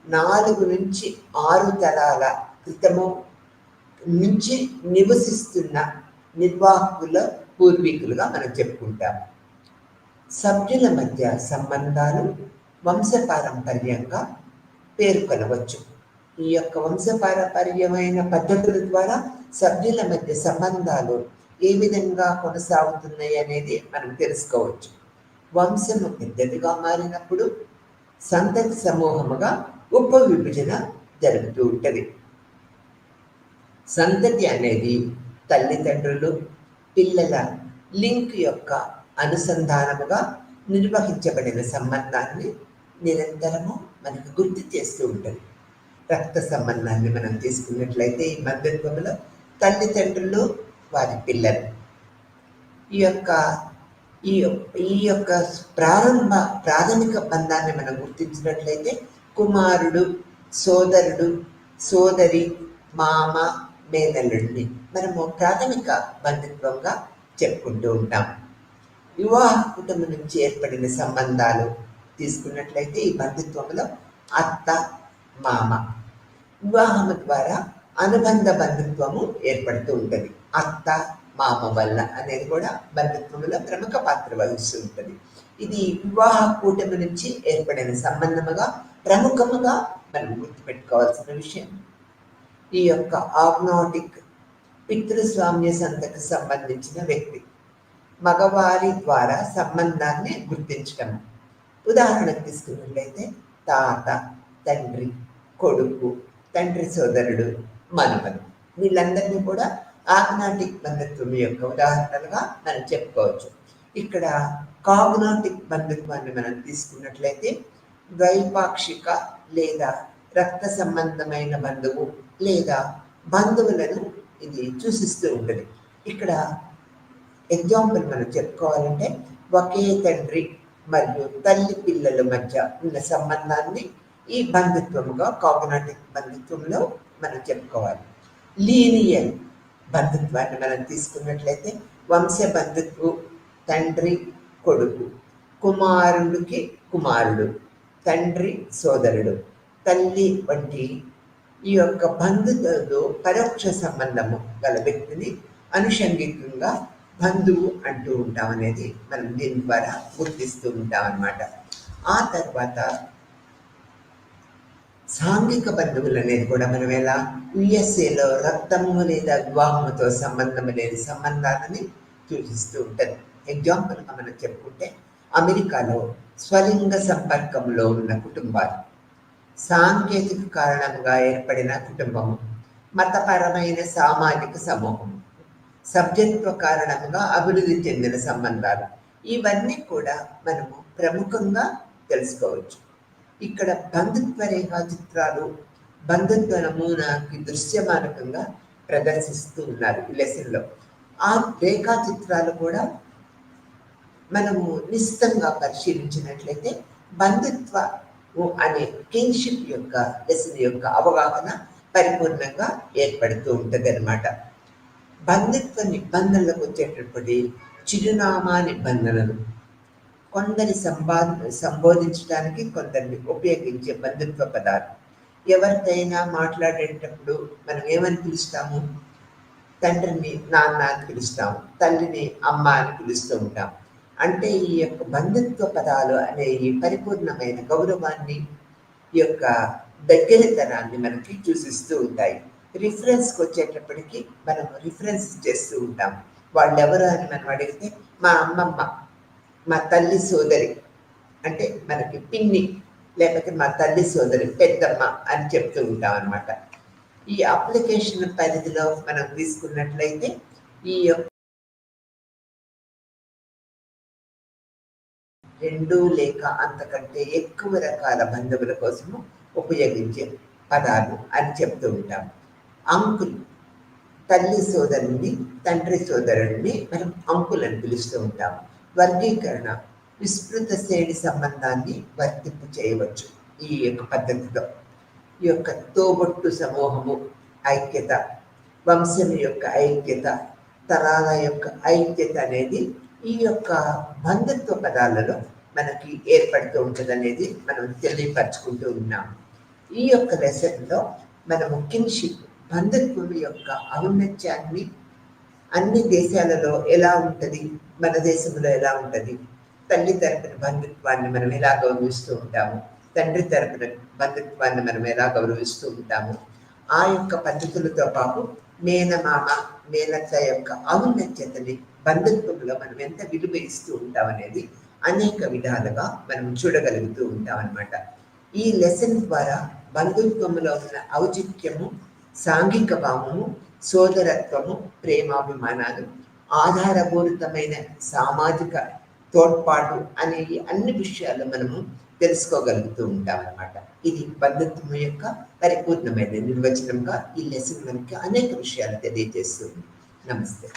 4 నుంచి 6 తరాల క్రితము నుంచి నివసిస్తున్న నిర్వాహకుల పూర్వీకులుగా మనం చెప్పుకుంటాం. సభ్యుల మధ్య సంబంధాలు వంశపారంపర్యంగా పేర్కొనవచ్చు. ఈ యొక్క వంశపారంపర్యమైన పద్ధతుల ద్వారా సభ్యుల మధ్య సంబంధాలు ఏ విధంగా కొనసాగుతున్నాయి అనేది మనం తెలుసుకోవచ్చు. వంశము పెద్దదిగా మారినప్పుడు సంతతి సమూహముగా ఉప విభజన జరుగుతూ ఉంటుంది. సంతతి అనేది తల్లిదండ్రులు పిల్లల లింక్ యొక్క అనుసంధానముగా నిర్వహించబడిన సంబంధాన్ని నిరంతరము మనకు గుర్తు చేస్తూ ఉంటుంది. రక్త సంబంధాన్ని మనం తీసుకున్నట్లయితే ఈ బంధుత్వంలో తల్లిదండ్రులు వారి పిల్లలు ఈ యొక్క ప్రాథమిక బంధాన్ని మనం గుర్తించినట్లయితే కుమారుడు, సోదరుడు, సోదరి, మామ, మేనల్లుడిని మనము ప్రాథమిక బంధుత్వంగా చెప్పుకుంటూ ఉంటాం. వివాహ కుటుంబం నుంచి ఏర్పడిన సంబంధాలు తీసుకున్నట్లయితే ఈ బంధుత్వంలో అత్త, మామ, వివాహం ద్వారా అనుబంధ బంధుత్వము ఏర్పడుతూ ఉంటుంది. అత్త మామ వల్ల అనేది కూడా బంధుత్వంలో ప్రముఖ పాత్ర వహిస్తూ ఉంటుంది. ఇది వివాహ కూటమి నుంచి ఏర్పడిన సంబంధముగా ప్రముఖముగా మనం గుర్తుపెట్టుకోవాల్సిన విషయం. ఈ యొక్క ఆగ్నాటిక్ పితృస్వామ్య సంతకు సంబంధించిన వ్యక్తి మగవారి ద్వారా సంబంధాన్ని గుర్తించటం. ఉదాహరణకు తీసుకున్నట్లయితే తాత, తండ్రి, కొడుకు, తండ్రి సోదరుడు, మనవడు, వీళ్ళందరినీ కూడా ఆగ్నాటిక్ బంధుత్వం యొక్క ఉదాహరణలుగా మనం చెప్పుకోవచ్చు. ఇక్కడ కాగ్నాటిక్ బంధుత్వాన్ని మనం తీసుకున్నట్లయితే ద్వైపాక్షిక లేదా రక్త సంబంధమైన బంధువు లేదా బంధువులను ఇది సూచిస్తూ ఉంటుంది. ఇక్కడ ఎగ్జాంపుల్ మనం చెప్పుకోవాలంటే ఒకే తండ్రి మరియు తల్లి పిల్లల మధ్య ఉన్న సంబంధాన్ని ఈ బంధుత్వముగా కాగ్నాటిక్ బంధుత్వంలో మనం చెప్పుకోవాలి. లీనియల్ బంధుత్వాన్ని మనం తీసుకున్నట్లయితే వంశ బంధుత్వం, తండ్రి కొడుకు, కుమారుడికి కుమారుడు, తండ్రి సోదరుడు, తల్లి వంటి ఈ యొక్క బంధువులతో పరోక్ష సంబంధము గల వ్యక్తిని అనుషంగికంగా బంధువు అంటూ ఉంటాం అనేది మనం దీని ద్వారా గుర్తిస్తూ ఉంటాం అన్నమాట. ఆ తర్వాత సాంఘిక బంధువులు అనేది కూడా మనం ఎలా యుఎస్ఏలో రక్తము లేదా వివాహముతో సంబంధం లేని సంబంధాలని సూచిస్తూ ఉంటుంది. ఎగ్జాంపుల్గా మనం చెప్పుకుంటే అమెరికాలో స్వలింగ సంపర్కంలో ఉన్న కుటుంబాలు, సాంకేతిక కారణంగా ఏర్పడిన కుటుంబము, మతపరమైన సామాజిక సమూహం, సభ్యత్వ కారణంగా అభివృద్ధి చెందిన సంబంధాలు, ఇవన్నీ కూడా మనము ప్రముఖంగా తెలుసుకోవచ్చు. ఇక్కడ బంధుత్వ రేఖా చిత్రాలు బంధుత్వ నమూనాకి దృశ్యమానకంగా ప్రదర్శిస్తూ ఉన్నారు ఈ లెసన్లో. ఆ రేఖా చిత్రాలు కూడా మనము నిశ్చితంగా పరిశీలించినట్లయితే బంధుత్వ అనే కిన్షిప్ యొక్క లెసన్ యొక్క అవగాహన పరిపూర్ణంగా ఏర్పడుతూ ఉంటుంది అన్నమాట. బంధుత్వ నిబంధనలకు వచ్చేటప్పటి చిరునామా నిబంధనలు, కొందరి సంబోధించడానికి కొందరిని ఉపయోగించే బంధుత్వ పదాలు. ఎవరికైనా మాట్లాడేటప్పుడు మనం ఏమని పిలుస్తాము? తండ్రిని నాన్న అని పిలుస్తాము, తల్లిని అమ్మ అని పిలుస్తూ ఉంటాం. అంటే ఈ యొక్క బంధుత్వ పదాలు అనే ఈ పరిపూర్ణమైన గౌరవాన్ని, ఈ యొక్క దగ్గరితనాన్ని మనకి సూచిస్తూ ఉంటాయి. రిఫరెన్స్కి వచ్చేటప్పటికి మనం రిఫరెన్స్ చేస్తూ ఉంటాం. వాళ్ళు ఎవరు అని మనం అడిగితే మా అమ్మమ్మ, మా తల్లి సోదరి, అంటే మనకి పిన్ని, లేకపోతే మా తల్లి సోదరి పెద్దమ్మ అని చెప్తూ ఉంటాం అన్నమాట. ఈ అప్లికేషన్ పరిధిలో మనం తీసుకున్నట్లయితే ఈ రెండు లేక అంతకంటే ఎక్కువ రకాల బంధువుల కోసము ఉపయోగించే పదాలు అని చెప్తూ ఉంటాం. అంకుల్, తల్లి సోదరుని, తండ్రి సోదరుడిని మనం అంకుల్ అని పిలుస్తూ ఉంటాం. వర్గీకరణ విస్తృత శ్రేణి సంబంధాన్ని వర్తింపు చేయవచ్చు ఈ యొక్క పద్ధతిలో. ఈ యొక్క తోబొట్టు సమూహము ఐక్యత, వంశం యొక్క ఐక్యత, తరాల యొక్క ఐక్యత అనేది ఈ యొక్క బంధుత్వ పదాలలో మనకి ఏర్పడుతూ ఉంటుంది అనేది మనం తెలియపరచుకుంటూ ఉన్నాం. ఈ యొక్క లెసన్లో మనము కిన్షిప్, బంధుత్వం యొక్క ఔన్నత్యాన్ని, అన్ని దేశాలలో ఎలా ఉంటుంది, మన దేశంలో ఎలా ఉంటుంది, తల్లి తరపున బంధుత్వాన్ని మనం ఎలా గౌరవిస్తూ ఉంటాము, తండ్రి తరపున బంధుత్వాన్ని మనం ఎలా గౌరవిస్తూ ఉంటాము, ఆ యొక్క పద్ధతులతో పాటు మేనమామ మేనత్త యొక్క ఔన్నత్యతని బంధుత్వంలో మనం ఎంత విలువ ఇస్తూ ఉంటాం అనేది అనేక విధాలుగా మనం చూడగలుగుతూ ఉంటాం అన్నమాట. ఈ లెసన్ ద్వారా బంధుత్వంలో ఉన్న ఔచిత్యము, సాంఘిక భావము, సోదరత్వము, ప్రేమాభిమానాలు, ఆధారపూరితమైన సామాజిక తోడ్పాటు అనే అన్ని విషయాలు మనము తెలుసుకోగలుగుతూ ఉంటాం అన్నమాట. ఇది బంధుత్వం యొక్క పరిపూర్ణమైన నిర్వచనంగా ఈ లెసన్ మనకి అనేక విషయాలు తెలియజేస్తుంది. నమస్తే.